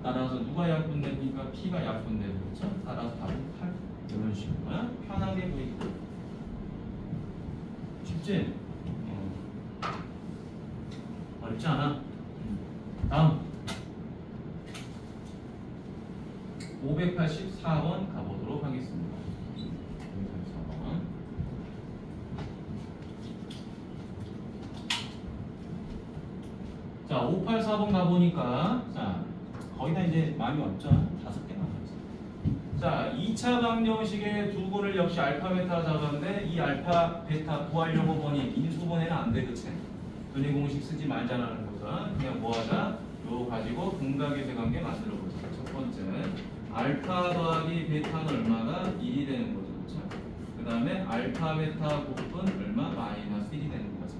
따라서 누가 약분됩니까? P가 약분되죠. 그렇죠? 따라서 답은 8. 이런 식으로 편하게 보이고. 쉽지? 어렵지 않아? 다음 584번 가보도록 하겠습니다. 584번. 자, 584번 가보니까 자, 거의 다 이제 마음이 왔죠? 5개 남았어. 자, 2차 방정식의 두 분을 역시 알파 베타 잡았는데 이 알파 베타 구하려고 보니 인수분해는 안 돼. 그치? 분해 공식 쓰지 말자라는 거죠. 그냥 뭐하자? 요 가지고 분각의 관계 만들어 보자. 첫 번째 알파 더하기 베타는 얼마가? 1이 되는 거죠. 그렇죠? 그 다음에 알파 베타 곱은 얼마? 마이너스 1이 되는 거죠.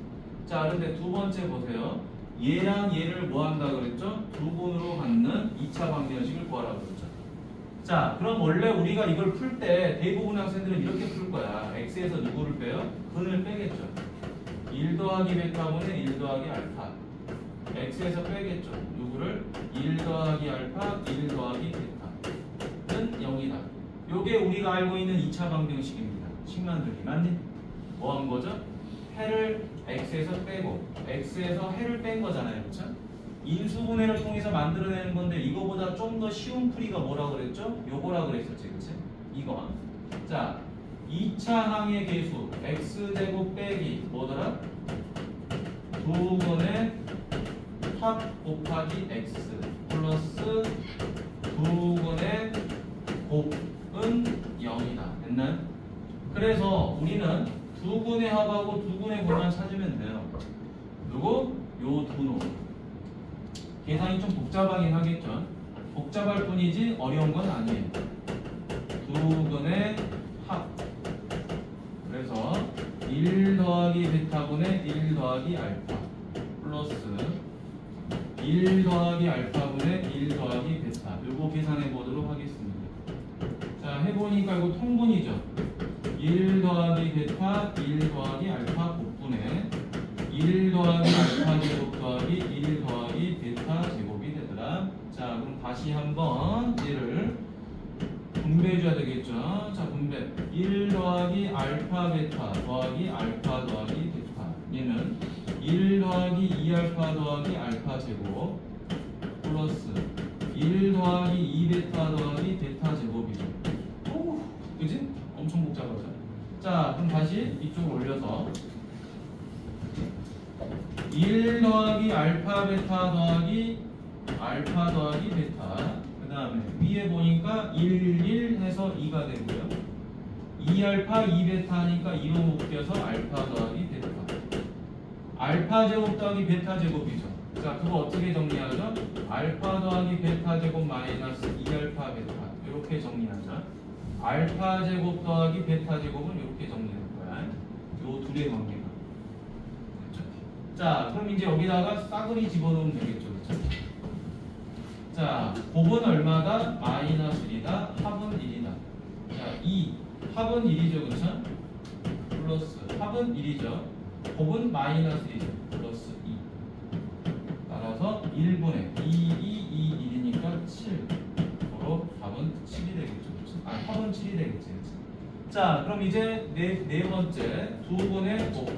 자, 근데 두 번째 보세요. 얘랑 얘를 뭐 한다 그랬죠? 두 분으로 갖는 2차 방정식을 구하라고 그랬죠. 자, 그럼 원래 우리가 이걸 풀 때 대부분의 학생들은 이렇게 풀 거야. x에서 누구를 빼요? 근을 빼겠죠. 1 더하기 베타분의 1 더하기 알파. x에서 빼겠죠. 누구를? 1 더하기 알파, 1 더하기 베타는 0이다. 요게 우리가 알고 있는 2차 방정식입니다. 식 만들기. 맞니? 뭐 한 거죠? 해를 x에서 빼고 x에서 해를 뺀 거잖아요. 그쵸? 인수분해를 통해서 만들어내는 건데 이거보다 좀 더 쉬운 풀이가 뭐라고 그랬죠? 요거라고 그랬었지. 그치? 이거. 자, 2차 항의 계수 x제곱 빼기 뭐더라? 두 분의 합 곱하기 x 플러스 두 분의 곱은 0이다. 됐나요? 그래서 우리는 두 분의 합하고 두 분의 곱만 찾으면 돼요. 그리고 요 두 놈. 계산이 좀 복잡하긴 하겠죠. 복잡할 뿐이지 어려운 건 아니에요. 두 분의 합. 그래서 1 더하기 베타분의 1 더하기 알파 플러스 1 더하기 알파분의 1 더하기 베타. 요거 계산해 보도록 하겠습니다. 자, 해보니까 이거 통분이죠. 1 더하기 베타 1 더하기 알파 곱분의 1 더하기 알파 제곱 더하기 1 더하기 베타 제곱이 되더라. 자, 그럼 다시 한번 얘를 분배해줘야 되겠죠. 자, 분배 1 더하기 알파 베타 더하기 알파 더하기 베타. 얘는 1 더하기 2알파 더하기 알파 제곱 플러스 1 더하기 2베타 더하기 베타 제곱이죠. 오, 그지? 엄청 복잡하죠. 자, 그럼 다시 이쪽으로 올려서 1 더하기 알파 베타 더하기 알파 더하기 베타. 그 다음에 위에 보니까 1, 1 해서 2가 되고요. 2알파 2베타 하니까 2로 묶여서 알파 더하기 베타. 알파 제곱 더하기 베타 제곱이죠. 자, 그거 어떻게 정리하죠? 알파 더하기 베타 제곱 마이너스 2알파 베타. 이렇게 정리하자. 알파 제곱 더하기 베타 제곱은 이렇게 정리할 거야. 요 둘의 관계가. 그렇죠? 자, 그럼 이제 여기다가 싸그리 집어넣으면 되겠죠. 그렇죠? 자, 곱은 얼마다? 마이너스 1이다. 합은 1이다. 자, 2. 합은 1이죠. 그렇죠? 플러스 합은 1이죠. 곱은 마이너스 1이죠. 플러스 2. 따라서 1분의 2, 1이니까 7. 바로 답은 7이 되겠죠. 아, 합은 7이 되겠지. 자, 그럼 이제 네 번째 두 분의 곱.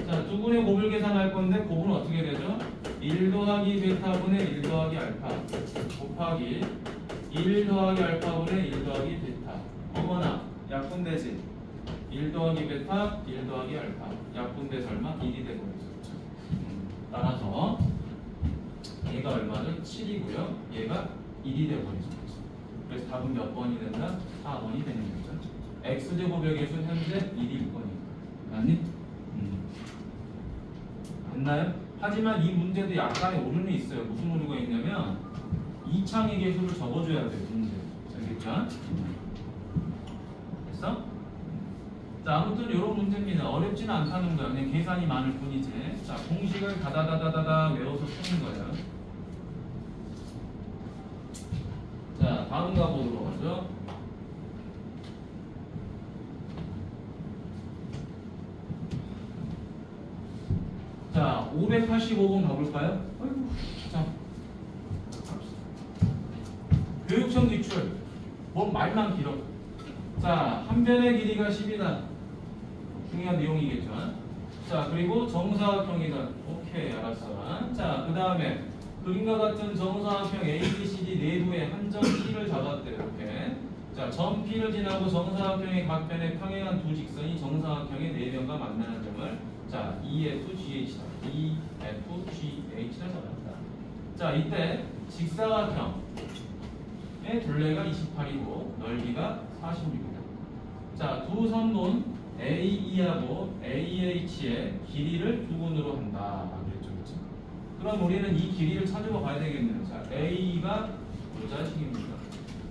자, 두 분의 곱을 계산할 건데 곱은 어떻게 되죠? 1 더하기 베타분의 1 더하기 알파 곱하기 1 더하기 알파분의 1 더하기 베타. 어머나 약분되지. 1 더하기 베타 1 더하기 알파 약분돼서 얼마? 1이 되버리죠. 따라서 얘가 얼마는? 7이고요. 얘가 1이 되버리죠. 그래서 답은 몇 번이 된다? 4번이 되는 거죠. x제곱의 개수 현재 1일 거니까. 맞니? 됐나요? 하지만 이 문제도 약간의 오류는 있어요. 무슨 오류가 있냐면 2창의 개수를 적어줘야 돼요. 문제. 알겠죠? 됐어? 자, 아무튼 이런 문제입니다. 어렵지는 않다는 거야. 그냥 계산이 많을 뿐이지. 자, 공식을 다다다다다다 외워서 푸는 거예요. 자, 다음 가보도록 하죠. 자, 585번 가볼까요? 아이고, 자, 교육청 기출. 뭔 말만 길어. 자, 한 변의 길이가 10이다. 중요한 내용이겠죠. 자, 그리고 정사각형이다. 오케이, 알았어. 자, 그 다음에 그림과 같은 정사각형 ABCD 내부의 한 점 P를 잡았대. 이렇게. 자, 점 P를 지나고 정사각형의 각 변에 평행한 두 직선이 정사각형의 네 변과 만나는 점을 자, EFGH다. EFGH라 잡았다. 자, 이때 직사각형의 둘레가 28이고 넓이가 46이다. 자, 두 선분 AE하고 AH의 길이를 두근으로 한다. 그랬죠, 그렇죠? 그럼 우리는 이 길이를 찾으러 가야 되겠네요. 자, AE가 요 자식입니다.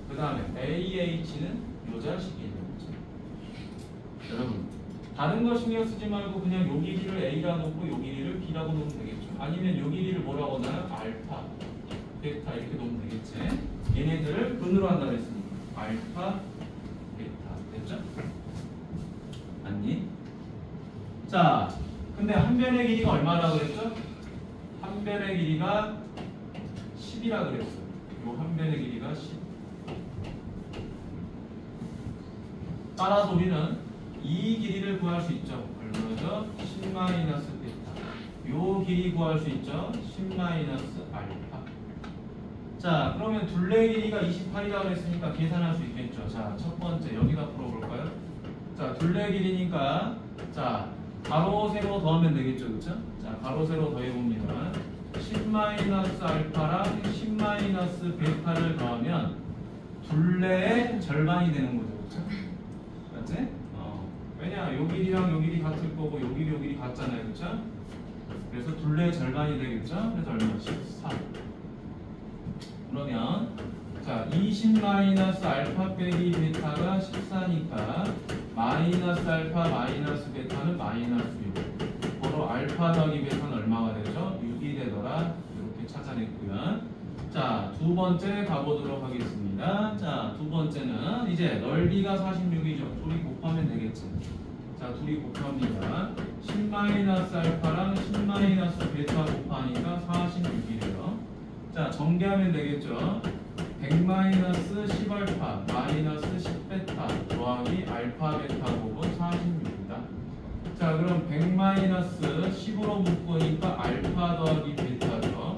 그 다음에 AH는 요 자식이에요. 그렇죠? 여러분, 다른 거 신경 쓰지 말고 그냥 요 길이를 A라 놓고 요 길이를 B라고 놓으면 되겠죠. 아니면 요 길이를 뭐라고 하나요? 알파, 베타 이렇게 놓으면 되겠지. 얘네들을 근으로 한다고 했으니까 알파, 베타 됐죠? 맞니? 자, 근데 한 변의 길이가 얼마라고 그랬죠? 한 변의 길이가 10이라 그랬어요. 요 한 변의 길이가 10. 따라서 우리는 이 길이를 구할 수 있죠. 얼마죠? 10 마이너스 베타. 요 길이 구할 수 있죠. 10 마이너스 알파. 자, 그러면 둘레 길이가 28이라고 했으니까 계산할 수 있겠죠. 자, 첫 번째 여기다 풀어볼까요? 자, 둘레 길이니까 자, 가로 세로 더하면 되겠죠. 그렇죠? 자, 가로 세로 더해봅니다. 10 마이너스 알파랑 10 마이너스 베타를 더하면 둘레의 절반이 되는 거죠. 그렇죠? 맞지? 왜냐? 요 길이랑 요 길이 같을 거고 요 길이 같잖아요. 그렇죠? 그래서 둘레의 절반이 되겠죠? 그래서 얼마? 14. 그러면 자, 20 마이너스 알파 빼기 베타가 14니까 마이너스 알파 마이너스 베타는 마이너스 6. 바로 알파 더하기 베타는 얼마가 되죠? 6이 되더라. 이렇게 찾아냈고요. 자, 두 번째 가보도록 하겠습니다. 자, 두 번째는 이제 넓이가 46이죠. 둘이 곱하면 되겠지. 자, 둘이 곱합니다. 10 마이너스 알파랑 10 마이너스 베타 곱하니까 46이래요. 자, 전개하면 되겠죠. 100 마이너스 10 알파 마이너스 10 베타 더하기 알파 베타 곱은 46이다. 자, 그럼 100 마이너스 10으로 묶으니까 알파 더하기 베타죠.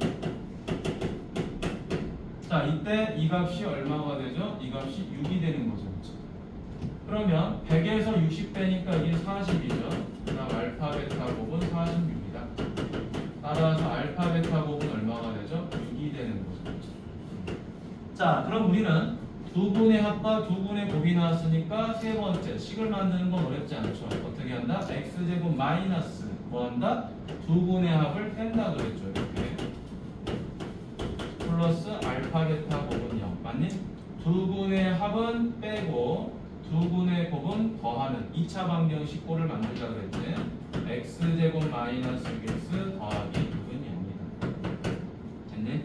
자, 이때 이 값이 얼마가 되죠? 이 값이 6이 되는 거죠. 그러면 100에서 60 빼니까 이게 40이죠. 그다음 알파 베타 곱은 46이다. 따라서 알파 베타 곱은 얼마가 되죠? 6이 되는 거죠. 자, 그럼 우리는 두 분의 합과 두 분의 곱이 나왔으니까 세 번째 식을 만드는 건 어렵지 않죠. 어떻게 한다? x제곱 마이너스 뭐 한다? 두 분의 합을 뺀다 그랬죠. 이렇게 플러스 알파 베타 곱은 0 맞니? 두 분의 합은 빼고 두 분의 곱은 더하는 2차 방정식 꼴을 만들자 그랬지. x제곱 마이너스 x 더하기 6은 0이다. 됐니?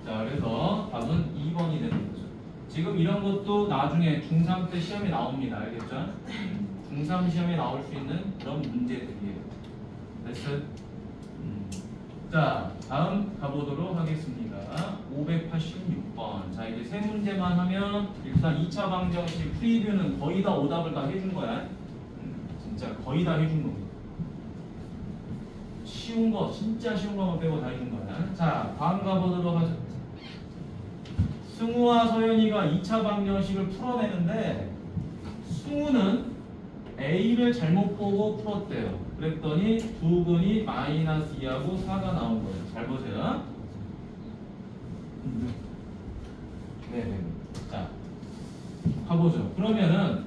자, 그래서 답은 2번이 되는 거죠. 지금 이런 것도 나중에 중3 때 시험에 나옵니다. 알겠죠? 중3 시험에 나올 수 있는 그런 문제들이에요. 됐어요? 자, 다음 가보도록 하겠습니다. 586번. 자, 이제 세 문제만 하면 일단 2차 방정식 프리뷰는 거의 다 오답을 다 해준 거야. 진짜 거의 다 해준 겁니다. 쉬운 거, 진짜 쉬운 거만 빼고 다 있는 거야. 자, 다음 가보도록 하죠. 승우와 서연이가 2차 방정식을 풀어내는데 승우는 A를 잘못 보고 풀었대요. 그랬더니 두 분이 마이너스 2하고 4가 나온 거예요. 잘 보세요. 네네. 자, 가보죠. 그러면은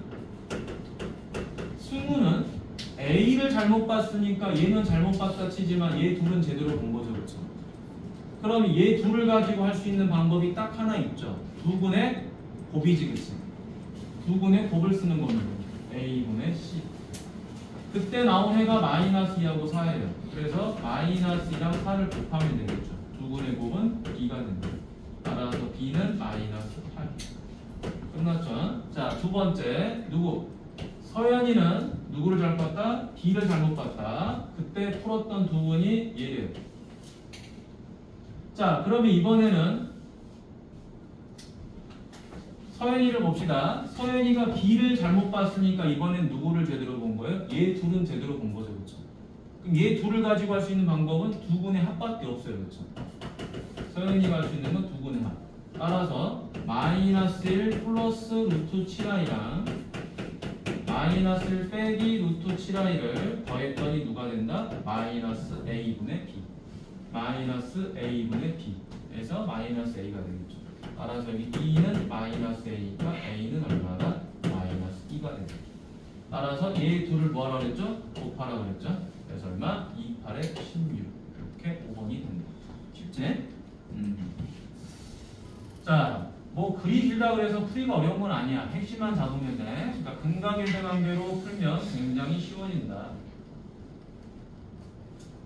승우는 A를 잘못 봤으니까 얘는 잘못 봤다 치지만 얘 둘은 제대로 본 거죠. 그렇죠? 그럼 얘 둘을 가지고 할 수 있는 방법이 딱 하나 있죠. 두 분의 곱이지. 그치? 두 분의 곱을 쓰는 겁니다. A분의 C. 그때 나온 해가 마이너스 2하고 4예요. 그래서 마이너스 2랑 4를 곱하면 되겠죠. 두 분의 곱은 B가 된다. 따라서 B는 마이너스 8. 끝났죠? 자, 두 번째 누구? 서연이는 누구를 잘못 봤다? B를 잘못 봤다. 그때 풀었던 두 분이 얘예요. 자, 그러면 이번에는 서연이를 봅시다. 서연이가 B를 잘못 봤으니까 이번엔 누구를 제대로 본 거예요? 얘 둘은 제대로 본 거죠. 그렇죠? 그럼 얘 둘을 가지고 할 수 있는 방법은 두 분의 합밖에 없어요. 그렇죠? 서연이가 할 수 있는 건 두 분의 합. 따라서 마이너스 1 플러스 루트 7i랑 마이너스 1 빼기 루트 7i를 더했더니 누가 된다? 마이너스 a분의 b. 마이너스 a분의 b에서 마이너스 a가 되겠죠. 따라서 여기 b는 마이너스 a니까 a는 얼마다? 마이너스 2가 됩니다. 따라서 얘 둘을 뭐하라 그랬죠? 곱하라 그랬죠? 그래서 얼마? 2, 8에 16. 이렇게 5번이 됩니다. 쉽지? 자, 뭐 글이 길다 그래서 풀이가 어려운 건 아니야. 핵심만 잡으면 돼. 그러니까 근각일대관계로 풀면 굉장히 쉬워진다.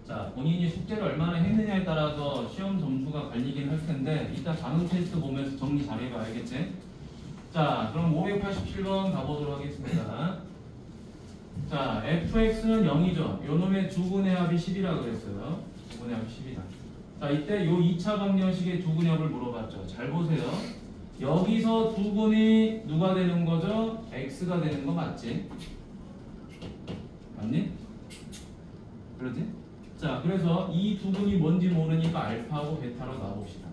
자, 본인이 숙제를 얼마나 했느냐에 따라서 시험 점수가 갈리긴 할 텐데 이따 반응 테스트 보면서 정리 잘 해봐. 알겠지? 자, 그럼 587번 가보도록 하겠습니다. 자, fx는 0이죠. 요놈의 두분의 합이 10이라 그랬어요. 두분의 합이 10이다. 자, 이때 요 2차 방정식의 두분의 합을 물어봤죠. 잘 보세요. 여기서 두분이 누가 되는 거죠? x가 되는 거 맞지? 맞니? 그러지? 자, 그래서 이 두분이 뭔지 모르니까 알파하고 베타로 놔봅시다.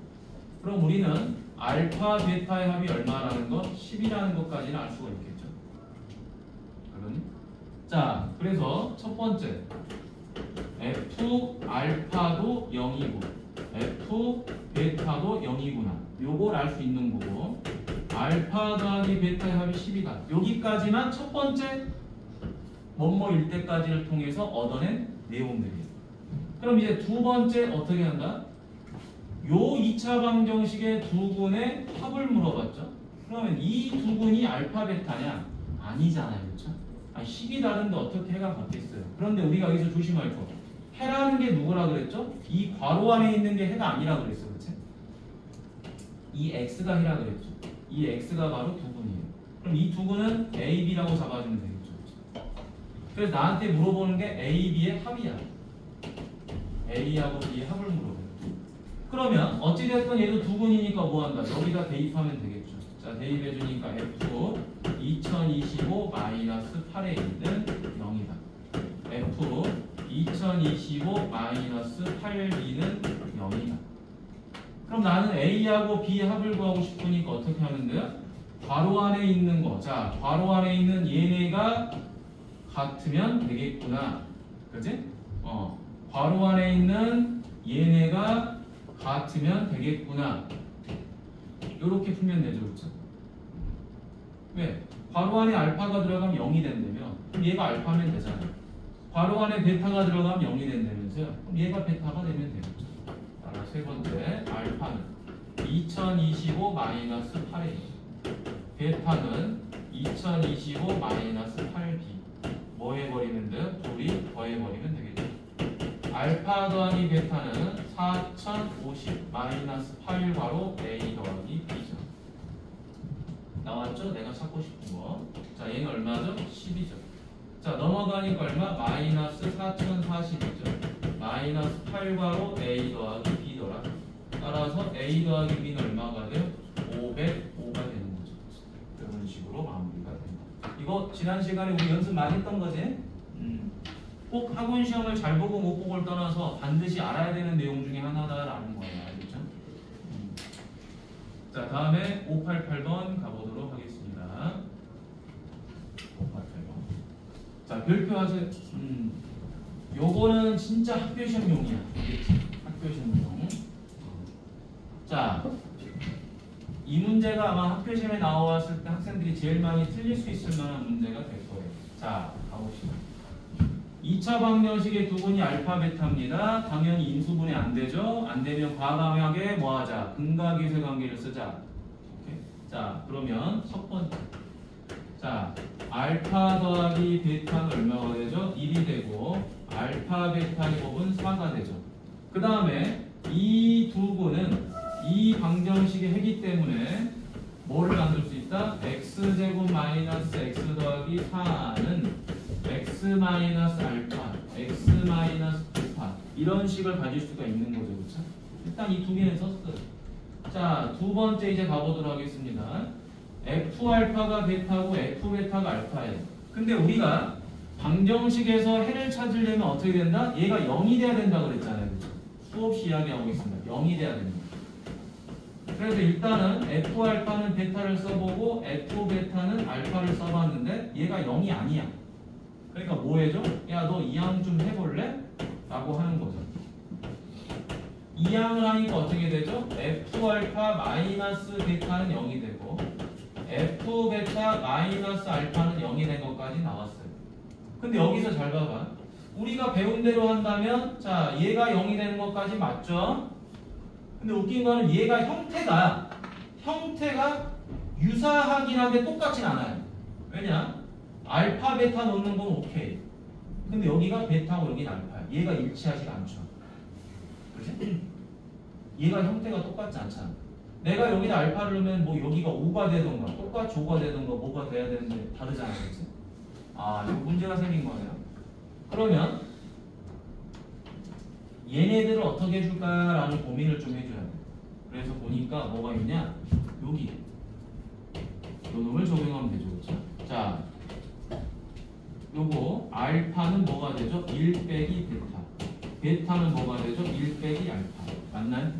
그럼 우리는 알파, 베타의 합이 얼마라는 거? 10이라는 것까지는 알 수가 있겠죠. 그러니? 자, 그래서 첫 번째 F 알파도 0이고 F 베타도 0이구나. 요걸 알 수 있는 거고 알파 더하기 베타의 합이 10이다. 여기까지만 첫 번째 뭐뭐일 때까지를 통해서 얻어낸 내용들이에요. 그럼 이제 두 번째 어떻게 한다? 요 2차 방정식의 두 분의 합을 물어봤죠. 그러면 이 두 분이 알파 베타냐? 아니잖아요. 그렇죠? 아니 10이 다른데 어떻게 해가 같겠어요. 그런데 우리가 여기서 조심할 거 해라는 게 누구라 그랬죠? 이 괄호 안에 있는 게 해가 아니라 그랬어. 그렇지? 이 x가 해라 그랬죠. 이 x가 바로 두 분이에요. 그럼 이 두 분은 a, b라고 잡아주면 되겠죠. 그렇죠? 그래서 나한테 물어보는 게 a, b의 합이야. a하고 b의 합을 물어봐요. 그러면 어찌됐든 얘도 두 분이니까 뭐한다? 여기다 대입하면 되겠죠. 자, 대입해주니까 f 2025 마이너스 8에 있는 0이다. f 2025 마이너스 8b는 0이다. 그럼 나는 a하고 b의 합을 구하고 싶으니까 어떻게 하는데요? 괄호 안에 있는 거. 자, 괄호 안에 있는 얘네가 같으면 되겠구나. 그지? 괄호 안에 있는 얘네가 같으면 되겠구나. 이렇게 풀면 되죠. 그렇죠? 왜? 괄호 안에 알파가 들어가면 0이 된다며. 그럼 얘가 알파면 되잖아요. 괄호 안에 베타가 들어가면 0이 된다면서요. 그럼 얘가 베타가 되면 되겠죠. 따라 세 번째 알파는 2025 마이너스 8A, 베타는 2025 마이너스 8B. 뭐 해버리면 돼? 둘이 더해버리면 되겠죠. 알파 더하기 베타는 4050 마이너스 8 괄호 A 더하기 B죠. 나왔죠? 내가 찾고 싶은 거. 자, 얘는 얼마죠? 10이죠. 자, 넘어가니까 얼마? 마이너스 4040이죠. 마이너스 8 괄호 A 더하기 B더라. 따라서 A 더하기 B는 얼마가 돼요? 505가 되는 거죠. 이런 식으로 마무리가 됩니다. 이거 지난 시간에 우리 연습 많이 했던 거지? 꼭 학원 시험을 잘 보고 못 보고를 떠나서 반드시 알아야 되는 내용 중에 하나다라는 거예요. 알겠죠? 자, 다음에 588번 가보도록 하겠습니다. 588번. 자, 별표 하세요. 요거는 진짜 학교 시험용이야. 알겠지? 학교 시험용. 자, 이 문제가 아마 학교 시험에 나왔을 때 학생들이 제일 많이 틀릴 수 있을 만한 문제가 될 거예요. 자, 가봅시다. 2차 방정식의 두 분이 알파 베타입니다. 당연히 인수분해 안 되죠. 안 되면 과감하게 뭐 하자? 근각이세 관계를 쓰자. 오케이? 자, 그러면 첫 번째. 자, 알파 더하기 베타는 얼마가 되죠? 1이 되고 알파 베타의 곱은 4가 되죠. 그 다음에 이 두 분은 이 방정식의 해기 때문에 뭐를 만들 수 있다? x제곱 마이너스 x 더하기 4는 x 마이너스 알파, x 마이너스 베타 이런 식을 가질 수가 있는 거죠. 그렇죠? 일단 이 두 개는 썼어요. 자, 두 번째 이제 가보도록 하겠습니다. f 알파가 베타고 f 베타가 알파예요. 근데 우리가 방정식에서 해를 찾으려면 어떻게 된다? 얘가 0이 돼야 된다 그랬잖아요. 그렇죠? 수없이 이야기하고 있습니다. 0이 돼야 됩니다. 그래서 일단은 f 알파는 베타를 써보고 f 베타는 알파를 써봤는데 얘가 0이 아니야. 그러니까 뭐 해줘? 야, 너 이항 좀 해볼래? 라고 하는 거죠. 이항을 하니까 어떻게 되죠? f 알파 마이너스 베타는 0이 되고 f 베타 마이너스 알파는 0이 된 것까지 나왔어요. 근데 여기서 잘 봐봐. 우리가 배운 대로 한다면 자, 얘가 0이 되는 것까지 맞죠? 근데 웃긴 거는 얘가 형태가 유사하긴 한데 똑같진 않아요. 왜냐? 알파 베타 넣는 건 오케이. 근데 여기가 베타고 여기는 알파야. 얘가 일치하지가 않죠. 그렇지? 얘가 형태가 똑같지 않잖아. 내가 여기다 알파를 넣으면 뭐 여기가 5가 되던가 똑같이 5가 되던가 뭐가 돼야 되는데 다르잖아. 그렇지? 아, 이거 문제가 생긴 거네요. 그러면 얘네들을 어떻게 해줄까라는 고민을 좀 해줘야 돼. 그래서 보니까 뭐가 있냐? 여기 요 놈을 적용하면 되죠. 그렇죠? 자, 요거 알파는 뭐가 되죠? 1 빼기 베타. 베타는 뭐가 되죠? 1 빼기 알파. 맞나요?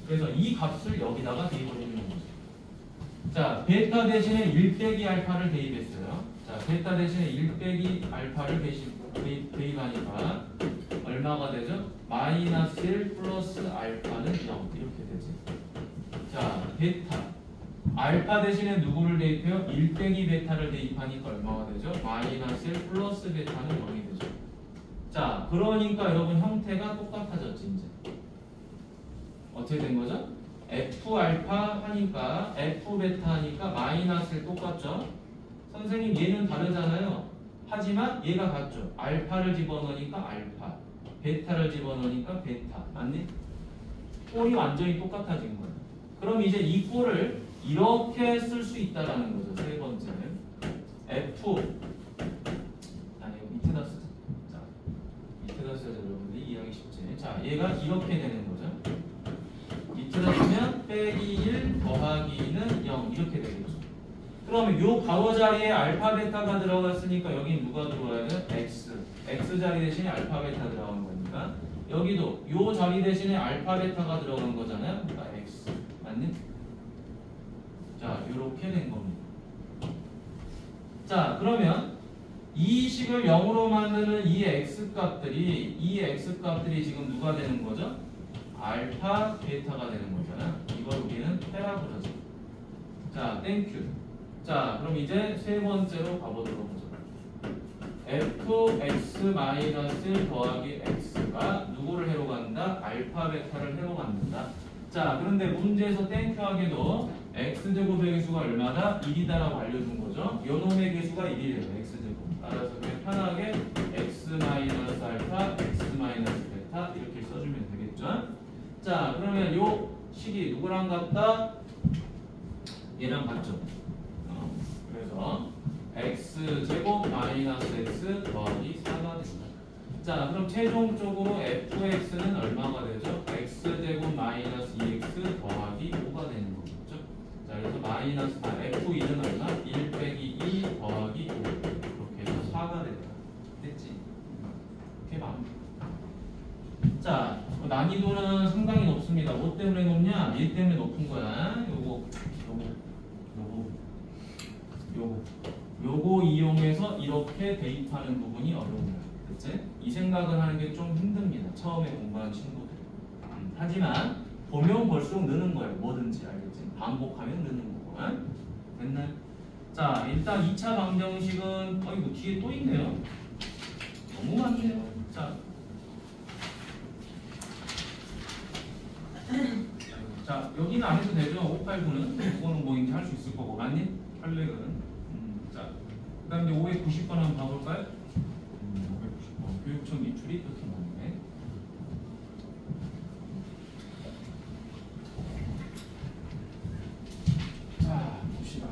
그래서 이 값을 여기다가 대입을 해주는 거죠. 자, 베타 대신에 1 빼기 알파를 대입했어요. 자, 베타 대신에 1 빼기 알파를 대입하니까 얼마가 되죠? 마이너스 1 플러스 알파는 0 이렇게 되지. 자, 베타 알파 대신에 누구를 대입해요? 1 빼기 베타를 대입하니까 얼마가 되죠? 마이너스 1 플러스 베타는 0이 되죠. 자, 그러니까 여러분 형태가 똑같아졌지. 이제 어떻게 된 거죠? f 알파 하니까 f 베타 하니까 마이너스 1 똑같죠? 선생님 얘는 다르잖아요. 하지만 얘가 같죠. 알파를 집어넣으니까 알파, 베타를 집어넣으니까 베타. 맞니? 꼴이 완전히 똑같아진 거예요. 그럼 이제 이 꼴을 이렇게 쓸 수 있다라는 거죠. 세 번째는 f 아니 밑에다 쓰자. 자, 밑에다 쓰자. 여러분들이 이해하기 쉽지. 자, 얘가 이렇게 되는 거죠. 밑에다 쓰면 빼기 1 더하기는 0 이렇게 되겠죠. 그러면 요 가로 자리에 알파 베타가 들어갔으니까 여기 누가 들어와야 돼? x. x 자리 대신에 알파 베타 들어간 거니까 여기도 요 자리 대신에 알파 베타가 들어간 거잖아요. 그러니까 x. 맞니? 자, 요렇게 된 겁니다. 자, 그러면 이 식을 0으로 만드는 이 x 값들이 지금 누가 되는 거죠? 알파 베타가 되는 거잖아요. 이걸 우리는 빼라고 그러죠. 자, 땡큐. 자, 그럼 이제 세 번째로 가보도록 하죠. fx-1 더하기 x가 누구를 해로 간다? 알파 베타를 해로 갖는다. 자, 그런데 문제에서 땡큐하게도 x제곱의 개수가 얼마다? 1이다라고 알려준 거죠. 요 놈의 개수가 1이래요. x제곱. 따라서 그냥 편하게 x-알파, x-베타 이렇게 써주면 되겠죠. 자, 그러면 요 식이 누구랑 같다? 얘랑 같죠. 그래서 x제곱 마이너스 x 더하기 4가 된다. 자, 그럼 최종적으로 fx는 얼마가 되죠? x제곱 마이너스 2x 더하기 5가 되는 거겠죠? 자, 그래서 마이너스 f2는 얼마? 1 빼기 2 더하기 5 이렇게 해서 4가 된다. 됐지? 난이도는 상당히 높습니다. 뭐 때문에 높냐? 얘 때문에 높은 거야. 요거 이용해서 이렇게 대입하는 부분이 어려운 거야. 그치? 이 생각을 하는 게 좀 힘듭니다. 처음에 공부하는 친구들. 하지만 보면 볼수록 느는 거예요. 뭐든지 알겠지? 반복하면 느는 거고. 됐나요? 자, 일단 2차 방정식은 이거 뒤에 또 있네요. 너무 많네요. 자, 여기는 안 해도 되죠. 589는 이거는 뭐 이제 할 수 있을 거고, 맞니? 혈렉은. 자, 그다음 이제 590번 한번 봐볼까요? 590번 교육청 기출이 이렇게 나오네. 자, 봅시다.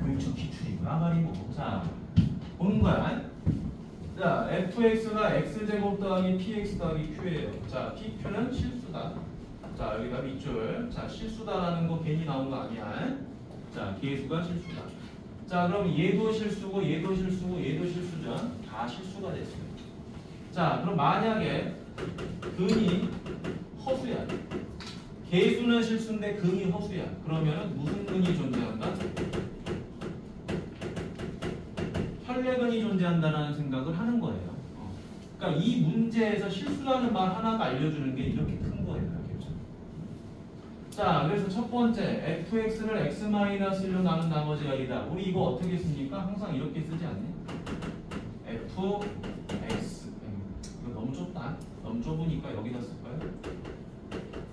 교육청 기출이구나 말이고. 자, 보는 거야. 자, fx가 x제곱 더하기 px 더하기 q예요. 자, pq는 실수다. 자, 여기가 밑줄. 자, 실수다라는 거 괜히 나온 거 아니야. 자, 계수가 실수다. 자, 그럼 얘도 실수고 얘도 실수고 얘도 실수죠. 다 실수가 됐어요. 자, 그럼 만약에 근이 허수야. 계수는 실수인데 근이 허수야. 그러면 무슨 근이 존재한다? 혈례근이 존재한다는 생각을 하는 거예요. 그러니까 이 문제에서 실수라는 말 하나가 알려주는 게 이렇게 큰 거예요. 알겠죠? 자, 그래서 첫 번째 fx를 x-1로 나눈 나머지가 1이다. 우리 이거 어떻게 씁니까? 항상 이렇게 쓰지 않니? fx 이거 너무 좁다. 너무 좁으니까 여기다 쓸까요?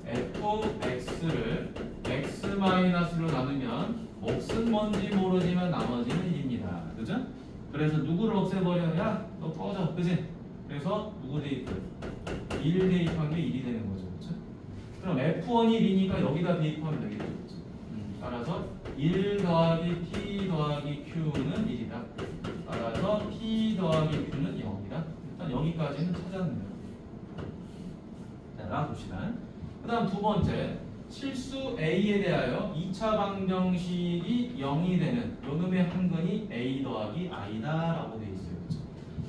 fx를 x-로 나누면 몫은 뭔지 모르지만 나머지는 1입니다. 그죠? 그래서 누구를 없애버려? 야, 너 꺼져. 그지? 그래서 누구 대입? 1 대입한 게 1이 되는 거죠. 그렇죠? 그럼 F1이 1이니까 여기다 대입하면 되겠죠. 그렇죠? 따라서 1 더하기 P 더하기 Q는 1이다. 따라서 P 더하기 Q는 0이다. 일단 여기까지는 찾았네요. 자, 나와봅시다. 그 다음 두 번째. 실수 A에 대하여 2차 방정식이 0이 되는 요놈의 한근이 A 더하기 I다 라고 되어 있어요. 그렇죠?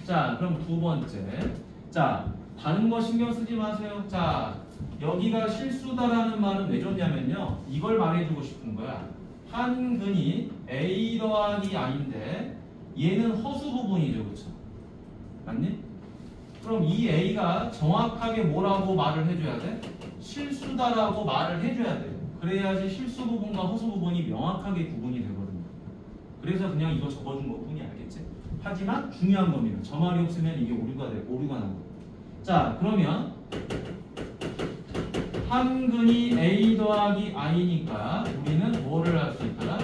자, 그럼 두 번째. 자, 다른 거 신경 쓰지 마세요. 자, 여기가 실수다라는 말은 왜 줬냐면요. 이걸 말해주고 싶은 거야. 한근이 A 더하기 I인데 얘는 허수 부분이죠. 그렇죠? 맞니? 그럼 이 A가 정확하게 뭐라고 말을 해줘야 돼? 실수다라고 말을 해줘야 돼요. 그래야지 실수 부분과 허수 부분이 명확하게 구분이 되거든요. 그래서 그냥 이거 적어준 것 뿐이 알겠지? 하지만 중요한 겁니다. 저 말이 없으면 이게 오류가 되고 오류가 나고. 자, 그러면 한근이 A 더하기 I니까 우리는 뭐를 할 수 있더라?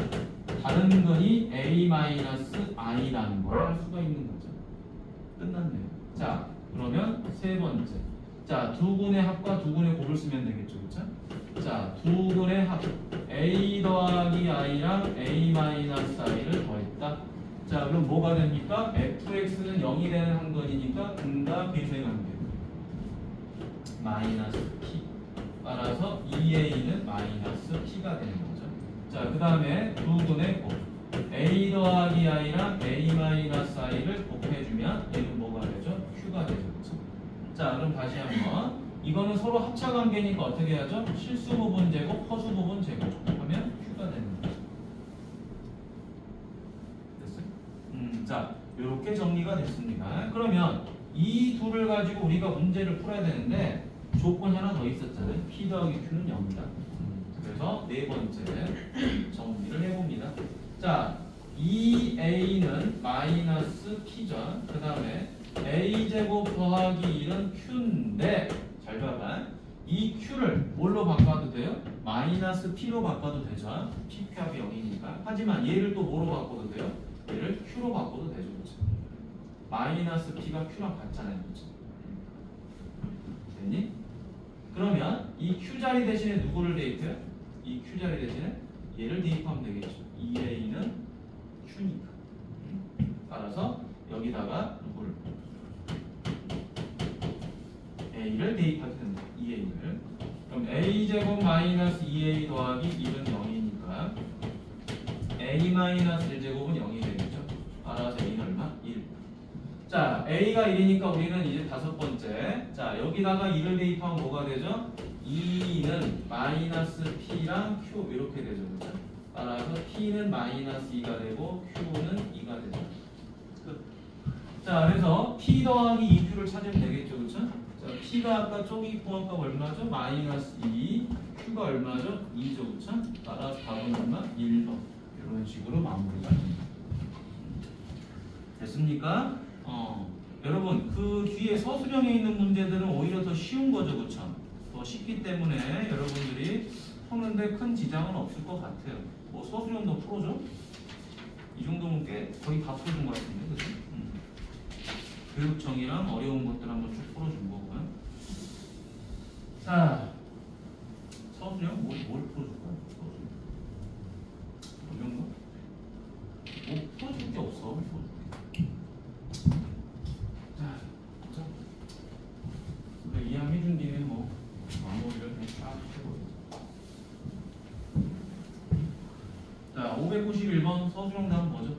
다른 근이 A-I라는 걸 할 수가 있는 거죠. 끝났네요. 자, 그러면 세 번째. 자, 두 근의 합과 두 근의 곱을 쓰면 되겠죠. 그쵸? 자, 두 근의 합. A 더하기 I랑 A-I를 더했다. 자, 그럼 뭐가 됩니까? fx는 0이 되는 한 근이니까 근과 계수의 관계. 마이너스 p. 따라서 2a는 마이너스 p가 되는 거죠. 자, 그 다음에 두 근의 곱. a 더하기 i랑 a-i를 곱해주면 얘는 뭐가 되죠? q가 되죠. 그렇죠? 자, 그럼 다시 한번. 이거는 서로 합차 관계니까 어떻게 하죠? 실수 부분 제곱, 허수 부분 제곱 하면 q가 되는 거죠. 됐어요? 자, 이렇게 정리가 됐습니다. 그러면 이 둘을 가지고 우리가 문제를 풀어야 되는데 조건이 하나 더 있었잖아요. p 더하기 q는 0이다. 그래서 네 번째 정리를 해봅니다. 자, 2a는 마이너스 p죠. 그 다음에 a제곱 더하기 1은 q인데 잘 봐봐. 이 q를 뭘로 바꿔도 돼요? 마이너스 p로 바꿔도 되죠. p값이 0이니까. 하지만 얘를 또 뭐로 바꿔도 돼요? 얘를 q로 바꿔도 되죠. 그렇죠? 마이너스 p가 q랑 같잖아요. 그렇죠? 됐니? 그러면 이 q 자리 대신에 누구를 대입해요? 이 q 자리 대신에 얘를 대입하면 되겠죠. 2a는 q니까. 따라서 여기다가 누구를? a를 대입하게 된다. 2a를. 그럼 a제곱 마이너스 2a 더하기 1은 0이니까 a 마이너스 1제곱은 0이 되겠죠. 따라서 a는 얼마? 1. 자, A가 1이니까 우리는 이제 다섯 번째. 자, 여기다가 2를 대입하면 뭐가 되죠? 2는 마이너스 P랑 Q 이렇게 되죠. 그렇죠? 따라서 P는 마이너스 2가 되고 Q는 2가 되죠. 끝. 자, 그래서 P 더하기 2Q를 찾으면 되겠죠. 그렇죠? 자, P가 아까 쪼기 구한값 얼마죠? 마이너스 2. Q가 얼마죠? 2죠. 그렇죠? 따라서 답은 얼마? 1번. 이런 식으로 마무리가 됩니다. 됐습니까? 여러분 그 뒤에 서술형에 있는 문제들은 오히려 더 쉬운 거죠. 그렇죠? 더 쉽기 때문에 여러분들이 푸는데 큰 지장은 없을 것 같아요. 뭐 서술형도 풀어줘? 이 정도면 꽤 거의 다 풀어준 것 같은데, 그치? 교육청이랑 어려운 것들 한번 쭉 풀어준 거고요. 자, 서술형 뭘 풀어줄까요? 서술형 어려운 거? 뭐 풀어줄 게 없어. 자, 보자. 그래, 이해해준 김에 뭐 마무리를 쫙 해보자. 자, 591번 서술형 다음 뭐죠?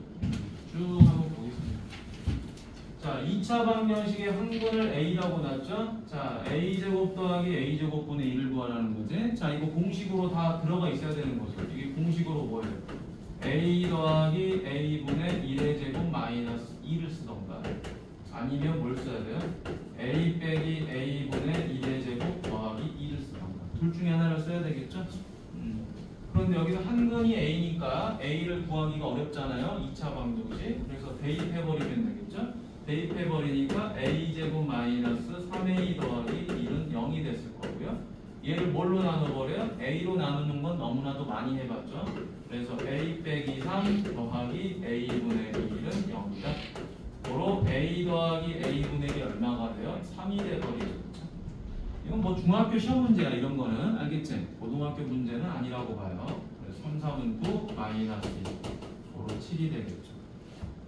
쭉 한번 보겠습니다. 자, 2차 방정식의 항분을 A라고 놨죠? 자, A제곱 더하기 A제곱분의 1을 구하라는 거지. 자, 이거 공식으로 다 들어가 있어야 되는 거죠. 이게 공식으로 뭐예요? A 더하기 A분의 1의 제곱 마이너스 2를 쓰던가 아니면 뭘 써야 돼요? A 빼기 A분의 1의 제곱 더하기 2를 쓰던가 둘 중에 하나를 써야 되겠죠? 그런데 여기서 한근이 A니까 A를 구하기가 어렵잖아요. 2차 방정식. 그래서 대입해버리면 되겠죠? 대입해버리니까 A제곱 마이너스 3A 더하기 1은 0이 됐을 거고요. 얘를 뭘로 나눠버려요? A로 나누는 건 너무나도 많이 해봤죠? 그래서 A 빼기 3 더하기 A분의 1은 0이다. 도로 A 더하기 A분의 1이 얼마가 돼요? 3이 돼버리죠. 이건 뭐 중학교 시험 문제야. 이런 거는 알겠지? 고등학교 문제는 아니라고 봐요. 그래서 3, 3은 9 마이너스 1 도로 7이 되겠죠.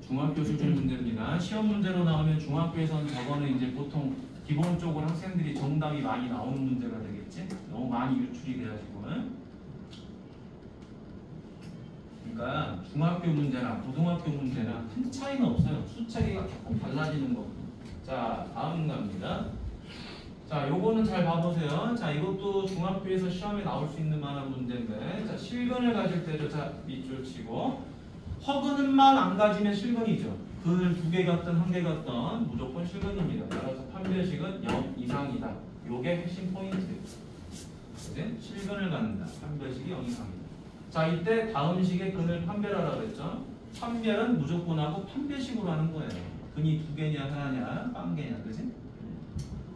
중학교 수준 문제입니다. 시험 문제로 나오면 중학교에서는 저거는 이제 보통 기본적으로 학생들이 정답이 많이 나오는 문제가 되겠지? 너무 많이 유출이 돼가지고는. 그러니까 중학교 문제나 고등학교 문제나 큰 차이는 없어요. 수차례가 조금 달라지는 거. 자, 다음 갑니다. 자, 요거는 잘 봐보세요. 자, 이것도 중학교에서 시험에 나올 수 있는 만한 문제인데, 자, 실근을 가질 때죠. 자, 밑줄 치고 허근만 안 가지면 실근이죠. 근을 2개 같든 1개 같든 무조건 실근입니다. 따라서 판별식은 0 이상이다. 요게 핵심 포인트예요. 이제 실근을 갖는다. 판별식이 0 이상이다. 자, 이때 다음 식의 근을 판별하라고 했죠. 판별은 무조건 하고 판별식으로 하는 거예요. 근이 2개냐 하나냐 빵개냐, 그지?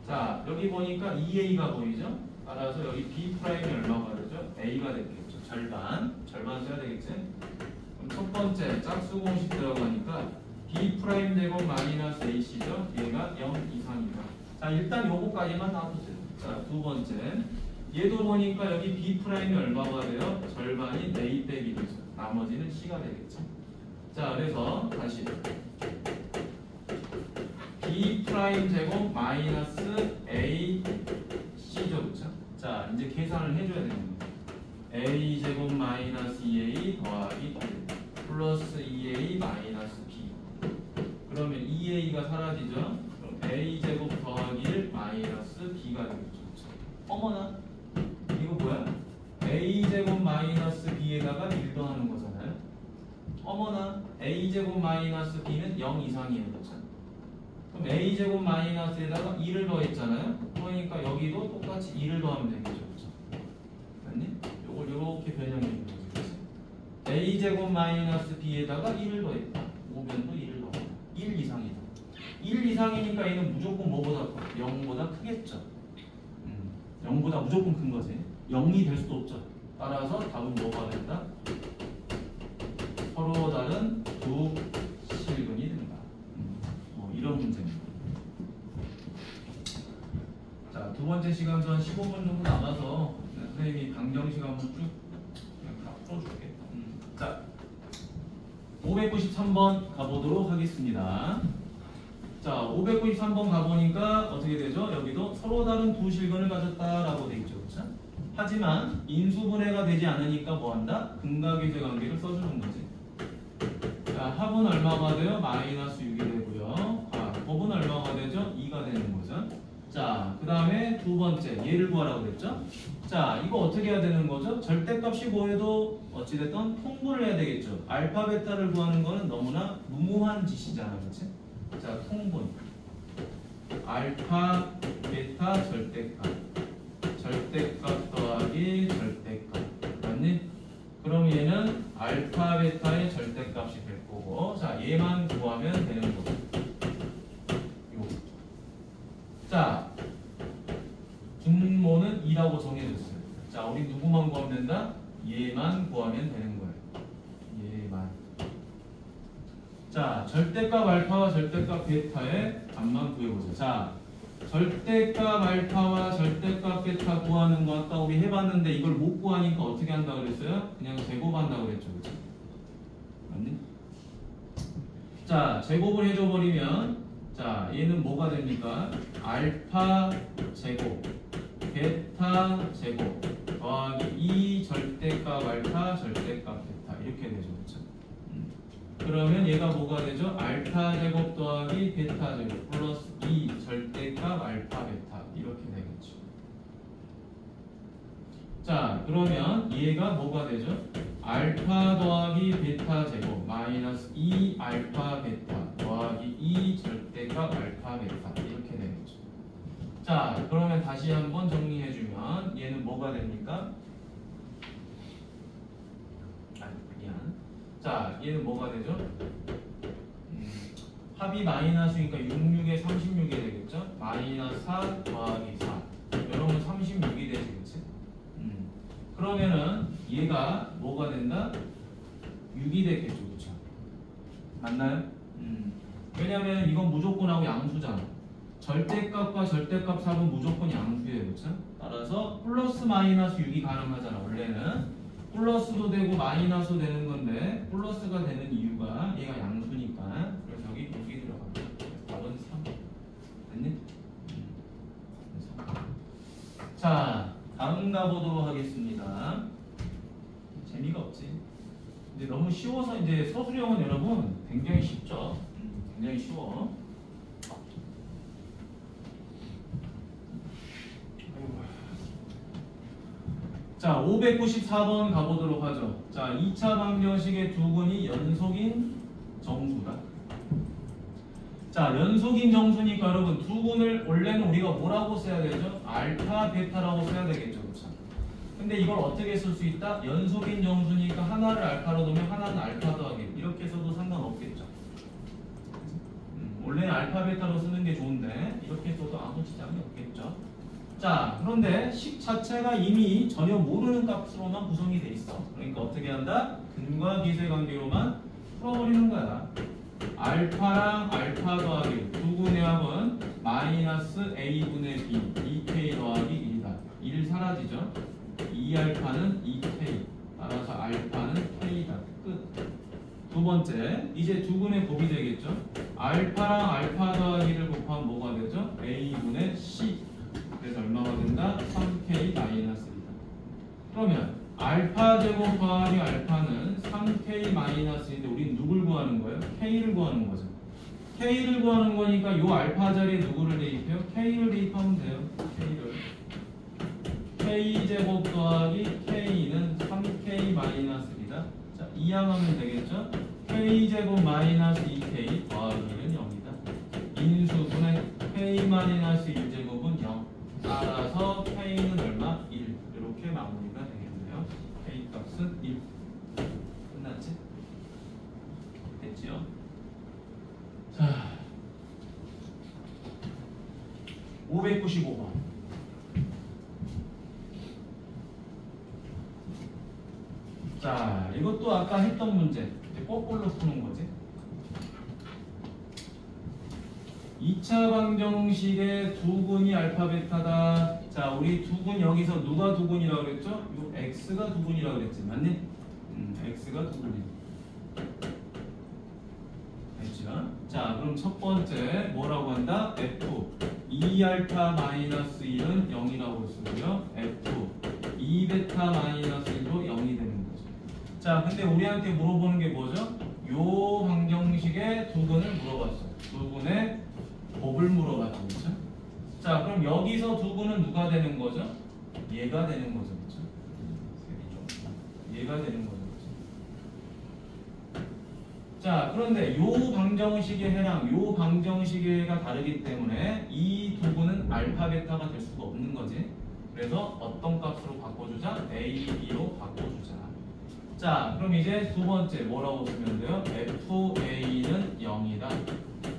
자, 여기 보니까 2A가 보이죠? 따라서 여기 B'이 얼마가 되죠? A가 되겠죠. 절반 써야 되겠지? 그럼 첫 번째 짝수 공식 들어가니까 B' 제곱 마이너스 AC죠? 얘가 0 이상이다. 자, 일단 요거까지만 놔두세요. 자, 두 번째 얘도 보니까 여기 B'이 얼마가 돼요? 절반이 A 빼기 되죠. 나머지는 C가 되겠죠. 자, 그래서 다시 B' 제곱 마이너스 A C죠. 그쵸? 자, 이제 계산을 해줘야 됩니다. A 제곱 마이너스 2A 더하기 1 플러스 2A 마이너스 B. 그러면 2A가 사라지죠? 그럼 A 제곱 더하기 1 마이너스 B가 되겠죠. 그쵸? 어머나, 이거 뭐야? A 제곱 마이너스 B에다가 1 더하는 거잖아요. 어머나, A 제곱 마이너스 B는 0 이상이에요. 그쵸? 그럼 A제곱 마이너스에다가 2를 더했잖아요. 그러니까 여기도 똑같이 2를 더하면 되겠죠. 그렇죠? 맞니? 요걸 이렇게 변형해 주는 거지. A제곱 마이너스 B에다가 1을 더했다. 오변도 1을 더했다. 1 이상이다. 1 이상이니까 얘는 무조건 뭐보다 커? 0보다 크겠죠. 0보다 무조건 큰 거지. 0이 될 수도 없죠. 따라서 답은 뭐가 된다? 서로 다른 두 실근이 된다. 이런 문제입니다. 자, 두 번째 시간선 15분 정도 남아서 선생님이 방정식 한번 쭉 그냥 다 풀어줄게. 자, 593번 가보도록 하겠습니다. 자, 593번 가보니까 어떻게 되죠? 여기도 서로 다른 두 실근을 가졌다라고 돼 있죠. 그렇죠? 하지만 인수분해가 되지 않으니까 뭐한다? 근각의제 관계를 써주는 거지. 자, 합은 얼마가 돼요? 마이너스 6이 되고요. 번째 얘를 구하라고 그랬죠? 자, 이거 어떻게 해야 되는 거죠? 절대값이 뭐해도 어찌됐든 통분을 해야 되겠죠. 알파 베타를 구하는 거는 너무나 무모한 짓이잖아, 그렇지? 자, 통분. 알파 베타 절대값. 절대값 더하기 절대값. 맞니? 그럼 얘는 알파 베타의 절대값이 될 거고, 자, 얘만 구하면 되는 거고. 요. 자, 분모는 2라고 정해졌어요. 자, 우리 누구만 구하면 된다? 얘만 구하면 되는 거예요. 얘만. 자, 절대값 알파와 절대값 베타의 값만 구해보자. 자, 절대값 알파와 절대값 베타 구하는 거 아까 우리 해봤는데 이걸 못 구하니까 어떻게 한다 그랬어요? 그냥 제곱한다 그랬죠, 그렇지? 맞니? 자, 제곱을 해줘버리면 자, 얘는 뭐가 됩니까? 알파 제곱 베타 제곱 더하기 2 절대값 알파 절대값 베타 이렇게 되죠, 그렇죠? 그러면 얘가 뭐가 되죠? 알파 제곱 더하기 베타 제곱 플러스 2 절대값 알파 베타 이렇게 되겠죠. 자, 그러면 얘가 뭐가 되죠? 알파 더하기 베타 제곱 마이너스 2 알파 베타 더하기 2 절대값 알파 베타 이렇게 되겠죠. 자, 그러면 다시 한번 정리해주면 얘는 뭐가 됩니까? 자, 얘는 뭐가 되죠? 합이 마이너스니까 66에 36이 되겠죠? 마이너스 4 더하기 4 여러분 36이 되지, 그치? 그러면은 얘가 뭐가 된다? 6이 되겠죠, 그쵸? 맞나요? 왜냐면 이건 무조건하고 양수잖아. 절대값과 절대값 합은 무조건 양수예요, 그쵸? 따라서 플러스 마이너스 6이 가능하잖아. 원래는 플러스도 되고 마이너스도 되는 건데 플러스가 되는 이유가 얘가 양수니까. 그래서 여기 들어갑니다. 답은 3. 됐니? 3. 자, 다음 가보도록 하겠습니다. 재미가 없지. 근데 너무 쉬워서 이제 서술형은 여러분 굉장히 쉽죠. 굉장히 쉬워. 자, 594번 가보도록 하죠. 자, 2차 방정식의 두 근이 연속인 정수다. 자, 연속인 정수니까 여러분 두 근을 원래는 우리가 뭐라고 써야 되죠? 알파, 베타라고 써야 되겠죠. 그렇죠? 근데 이걸 어떻게 쓸 수 있다? 연속인 정수니까 하나를 알파로 두면 하나는 알파 더하기 이렇게 써도 상관없겠죠. 원래는 알파, 베타로 쓰는 게 좋은데 이렇게 써도 아무 지장이 없겠죠. 자, 그런데 식 자체가 이미 전혀 모르는 값으로만 구성이 돼 있어. 그러니까 어떻게 한다? 근과 기세 관계로만 풀어버리는 거야. 알파랑 알파 더하기 두 근의 합은 마이너스 a분의 b 2k 더하기 1이다. 1 사라지죠. 2알파는 2k 따라서 알파는 k다. 끝. 두 번째, 이제 두 근의 곱이 되겠죠. 알파랑 알파 더하기를 곱하면 뭐가 되죠? a분의 c. 그래서 얼마가 된다? 3k 마이너스 1이다. 그러면 알파 제곱 더하기 알파는 3k 마이너스인데 우리는 누굴 구하는 거예요? k를 구하는 거죠. k를 구하는 거니까 이 알파 자리에 누구를 대입해요? k를 대입하면 돼요. k를. k 제곱 더하기 k는 3k 마이너스 1이다. 자, 이항하면 되겠죠? k 제곱 마이너스 2k 더하기는 0이다. 인수분의 k 마이너스 1제곱은 0. 따라서 K는 얼마? 1. 이렇게 마무리가 되겠네요. K 값은 1. 끝났지? 됐지요? 자, 595번. 자, 이것도 아까 했던 문제. 이제 거꾸로 푸는 거지. 2차 방정식의 두 근이 알파 베타다. 자, 우리 두 근 여기서 누가 두 근이라고 그랬죠? 요 x가 두 근이라고 그랬지. 맞니? x가 두 근이. 됐죠? 자, 그럼 첫 번째 뭐라고 한다? f 2알파 마이너스 1은 0이라고 쓰고요. f 2베타 마이너스 1도 0이 되는 거죠. 자, 근데 우리한테 물어보는 게 뭐죠? 요 방정식의 두 근을 물어봤어. 두 근의 곱을 물어봤죠. 그렇죠? 자, 그럼 그럼 여기서 두구는 누가 되는 거죠? 얘가 되는 거죠. 그렇죠? 얘가 되는 거죠. 그렇죠? 자, 그런데 요 방정식의 해랑 요 방정식의가 다르기 때문에 이 두구는 알파 베타가 될 수가 없는 거지. 그래서 어떤 값으로 바꿔주자? A, B로 바꿔주자. 자, 그럼 이제 두 번째 뭐라고 쓰면 돼요? FA는 0이다.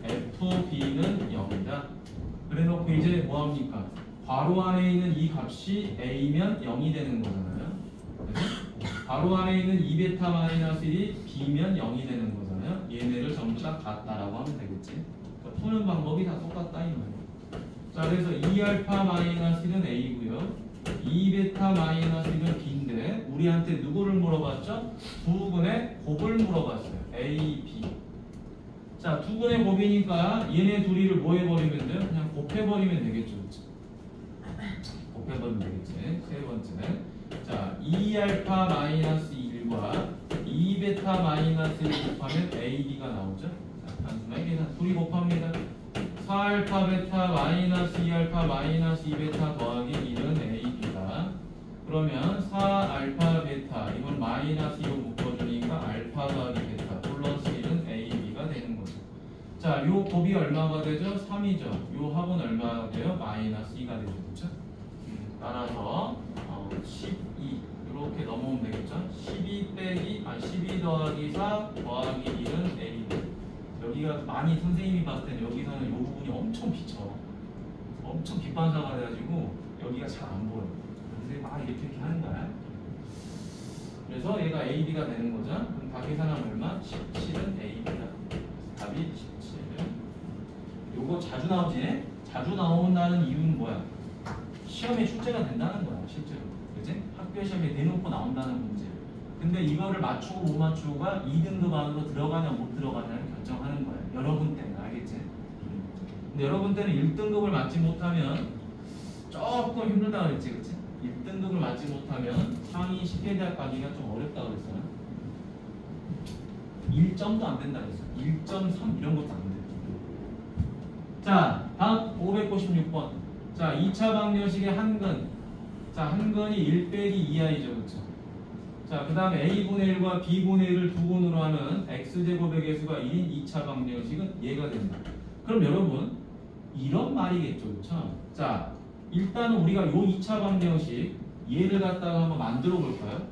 FB는 0이다. 그래 놓고 이제 뭐합니까? 괄호 안에 있는 이 값이 A면 0이 되는 거잖아요. 그래서 괄호 안에 있는 2베타 마이너스 1이 B면 0이 되는 거잖아요. 얘네를 전부 다 같다라고 하면 되겠지. 그러니까 푸는 방법이 다 똑같다 이 말이에요. 자, 그래서 2알파 마이너스 1은 A고요. 2베타 마이너스 1은 B인데 우리한테 누구를 물어봤죠? 두근의 곱을 물어봤어요. A, B. 자, 두근의 곱이니까 얘네 둘이를 뭐 해버리면 돼요? 그냥 곱해버리면 되겠죠. 그렇죠? 곱해버리면 되겠지. 세 번째. 자, 2알파 마이너스 1과 2베타 마이너스 1 곱하면 AB가 나오죠. 자, 단순하게 계산. 둘이 곱합니다. 4알파 베타 마이너스 2알파 마이너스 2베타 더하기 1은 AB다. 그러면 4알파 베타 이건 마이너스 2로 묶어주니까 알파 더하기 베타 플러스 1은 AB가 되는 거죠. 자, 요 곱이 얼마가 되죠? 3이죠. 요 합은 얼마가 돼요? 마이너스 2가 되죠. 그렇죠? 따라서 12 이렇게 넘어오면 되겠죠? 12 더하기 4 더하기 1은 AB. 여기가 많이 선생님이 봤을 때는 여기서는 이 부분이 엄청 비쳐. 엄청 빛반사가 돼가지고 여기가 잘 안 보여. 선생님이 막 이렇게 하는 거야. 그래서 얘가 AB가 되는 거죠. 그럼 다 계산하면 얼마? 17은 AB다. 답이 17. 요거 자주 나오지? 자주 나온다는 이유는 뭐야? 시험에 출제가 된다는 거야, 실제로. 그치? 학교 시험에 대놓고 나온다는 문제. 근데 이거를 맞추고 못 맞추고가 2등급 안으로 들어가냐 못 들어가냐를 결정하는 거예요. 여러분 때는 알겠지? 근데 여러분 때는 1등급을 맞지 못하면 조금 힘들다 그랬지, 그치? 1등급을 맞지 못하면 상위 10개 대학 가기가 좀 어렵다 그랬어요. 1점도 안 된다 그랬어요. 1.3 이런 것도 안 돼. 자, 다음 596번. 자, 2차 방정식의 한근. 자, 한근이 1 빼기 2i죠, 그쵸? 자, 그 다음에 a분의 1과 b분의 1을 두 분으로 하는 x제곱의 개수가 1인 2차 방정식은 얘가 된다. 그럼 여러분 이런 말이겠죠, 그렇죠? 자, 일단은 우리가 요 2차 방정식 얘를 갖다가 한번 만들어 볼까요?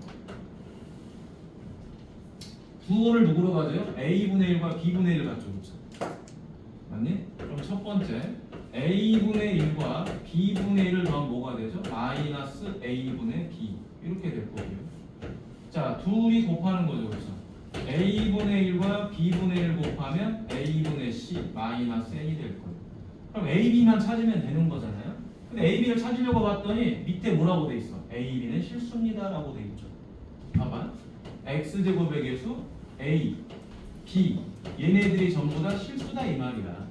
두 분을 누구로 가져요? a분의 1과 b분의 1을 갖죠, 그렇죠? 맞니? 그럼 첫 번째 a분의 1과 b분의 1을 더하면 뭐가 되죠? 마이너스 a분의 b 이렇게 될 거고요. 자, 둘이 곱하는 거죠, 그렇죠? a분의 1과 b분의 1 곱하면 a분의 c 마이너스 n이 될 거예요. 그럼 ab만 찾으면 되는 거잖아요. 근데 ab를 찾으려고 봤더니 밑에 뭐라고 돼 있어? ab는 실수입니다 라고 돼 있죠. 봐봐. x제곱의 개수 a, b 얘네들이 전부 다 실수다 이 말이야.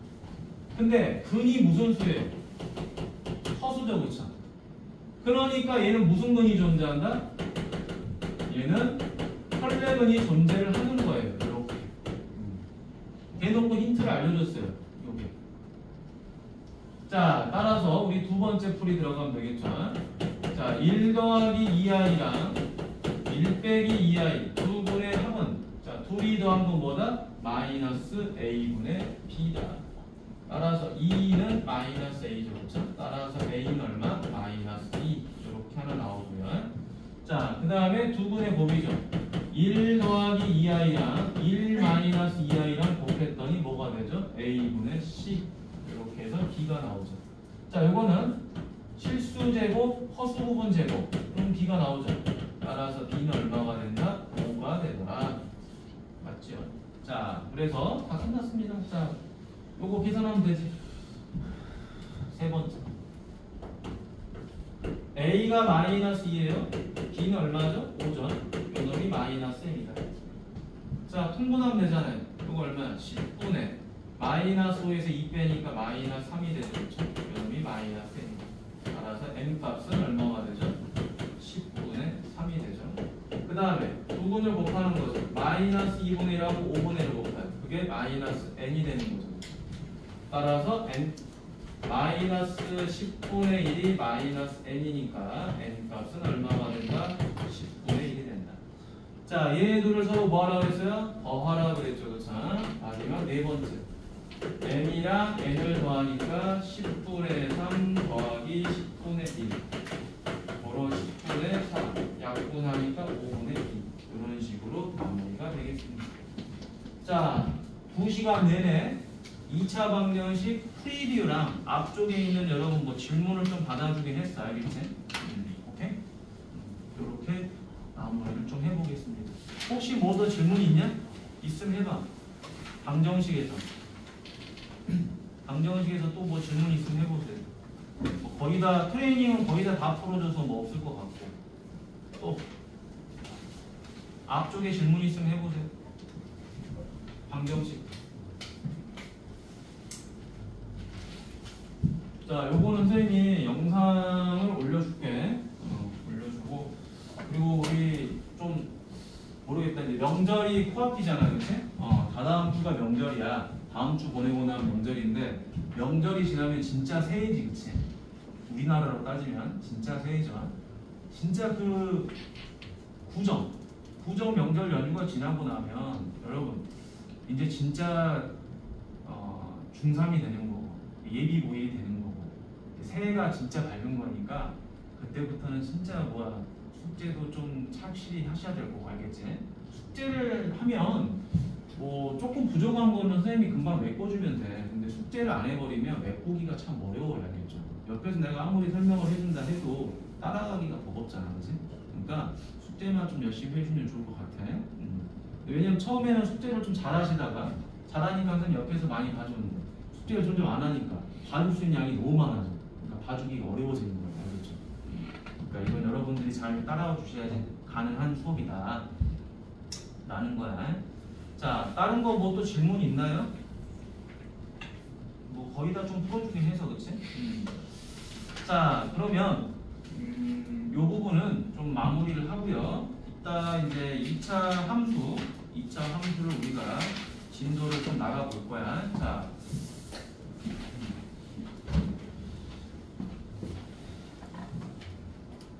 근데 근이 무슨 수예요? 허수죠, 그렇죠? 그러니까 얘는 무슨 근이 존재한다? 얘는 혈내근이 존재를 하는 거예요. 이렇게 대놓고 힌트를 알려줬어요. 여기. 자, 따라서 우리 두 번째 풀이 들어가면 되겠죠. 자, 1 더하기 2i랑 1 빼기 2i 두 분의 합은 자, 둘이 더한 건 뭐다? 마이너스 a분의 b다. 따라서 2는 마이너스 a죠, 그렇죠? 따라서 a는 얼마? 마이너스 2 이렇게 하나 나오고요. 자, 그 다음에 두 분의 곱이죠. 1 더하기 2i랑 1 마이너스 2i랑 곱했더니 뭐가 되죠? a분의 c 이렇게 해서 b가 나오죠. 자, 요거는 실수제곱, 허수부분 제곱 그럼 b가 나오죠. 따라서 b는 얼마가 된다? 5가 되더라. 맞죠? 자, 그래서 다 끝났습니다. 자, 요거 계산하면 되지. 세 번째 a가 마이너스 2예요. b는 얼마죠? 5죠. 요놈이 마이너스 m이다. 자, 통분하면 되잖아요. 요거 얼마야? 10분의 마이너스 5에서 2 빼니까 마이너스 3이 되죠. 그렇죠? 요놈이 마이너스 m이다. 따라서 m 값은 얼마가 되죠? 10분의 3이 되죠. 그 다음에 두 분을 곱하는 거죠. 마이너스 2분의 1하고 5분의 1을 곱해요. 그게 마이너스 n이 되는 거죠. 따라서 n 마이너스 10분의 1이 마이너스 n이니까 n 값은 얼마가 된다? 10분의 1이 된다. 자, 얘들을 서로 뭐 하라고 했어요? 더하라고 그랬죠. 그쵸? 마지막 네 번째. n이랑 n을 더하니까 10분의 3 더하기 10분의 1. 바로 10분의 4. 약분하니까 5분의 2. 이런 식으로 마무리가 되겠습니다. 자, 2시간 내내 2차 방정식 프리뷰랑 앞쪽에 있는 여러분 뭐 질문을 좀 받아주긴 했어. 알겠지? 오케이? 이렇게 마무리를 좀 해보겠습니다. 혹시 뭐 더 질문 있냐? 있으면 해봐. 방정식에서. 방정식에서 또 뭐 질문 있으면 해보세요. 뭐 거의 다 트레이닝은 거의 다 풀어줘서 뭐 없을 것 같고. 또 앞쪽에 질문 있으면 해보세요. 방정식. 자, 요거는 선생님이 영상을 올려줄게. 올려주고. 그리고 우리 좀 모르겠다. 이제 명절이 코앞이잖아, 그치? 다다음 주가 명절이야. 다음 주 보내고 나면 명절인데, 명절이 지나면 진짜 새해지, 그치? 우리나라로 따지면 진짜 새해지만, 진짜 그 구정 명절 연휴가 지나고 나면 여러분 이제 진짜 중3이 되는 거고 예비 고1이 되는 거고 새해가 진짜 밝은 거니까 그때부터는 진짜 뭐야 숙제도 좀 착실히 하셔야 될 거고 알겠지? 숙제를 하면 뭐 조금 부족한 거는 선생님이 금방 메꿔주면 돼. 근데 숙제를 안 해버리면 메꾸기가 참 어려워요. 알겠죠? 옆에서 내가 아무리 설명을 해준다 해도 따라가기가 버겁잖아, 그치? 그러니까 숙제만 좀 열심히 해주면 좋을 것 같아. 왜냐면 처음에는 숙제를 좀 잘하시다가 잘하니까 선생님 옆에서 많이 봐주는데 숙제를 점점 안 하니까 봐줄 수 있는 양이 너무 많아져. 그러니까 봐주기가 어려워지는 거예요. 알겠죠? 그러니까 이건 여러분들이 잘 따라와 주셔야지 가능한 수업이다 라는 거야. 자, 다른 거 뭐 또 질문 있나요? 뭐 거의 다 좀 풀어주긴 해서 그치? 자, 그러면 요 부분은 좀 마무리를 하고요. 이따 이제 2차 함수를 우리가 진도를 좀 나가 볼 거야. 자,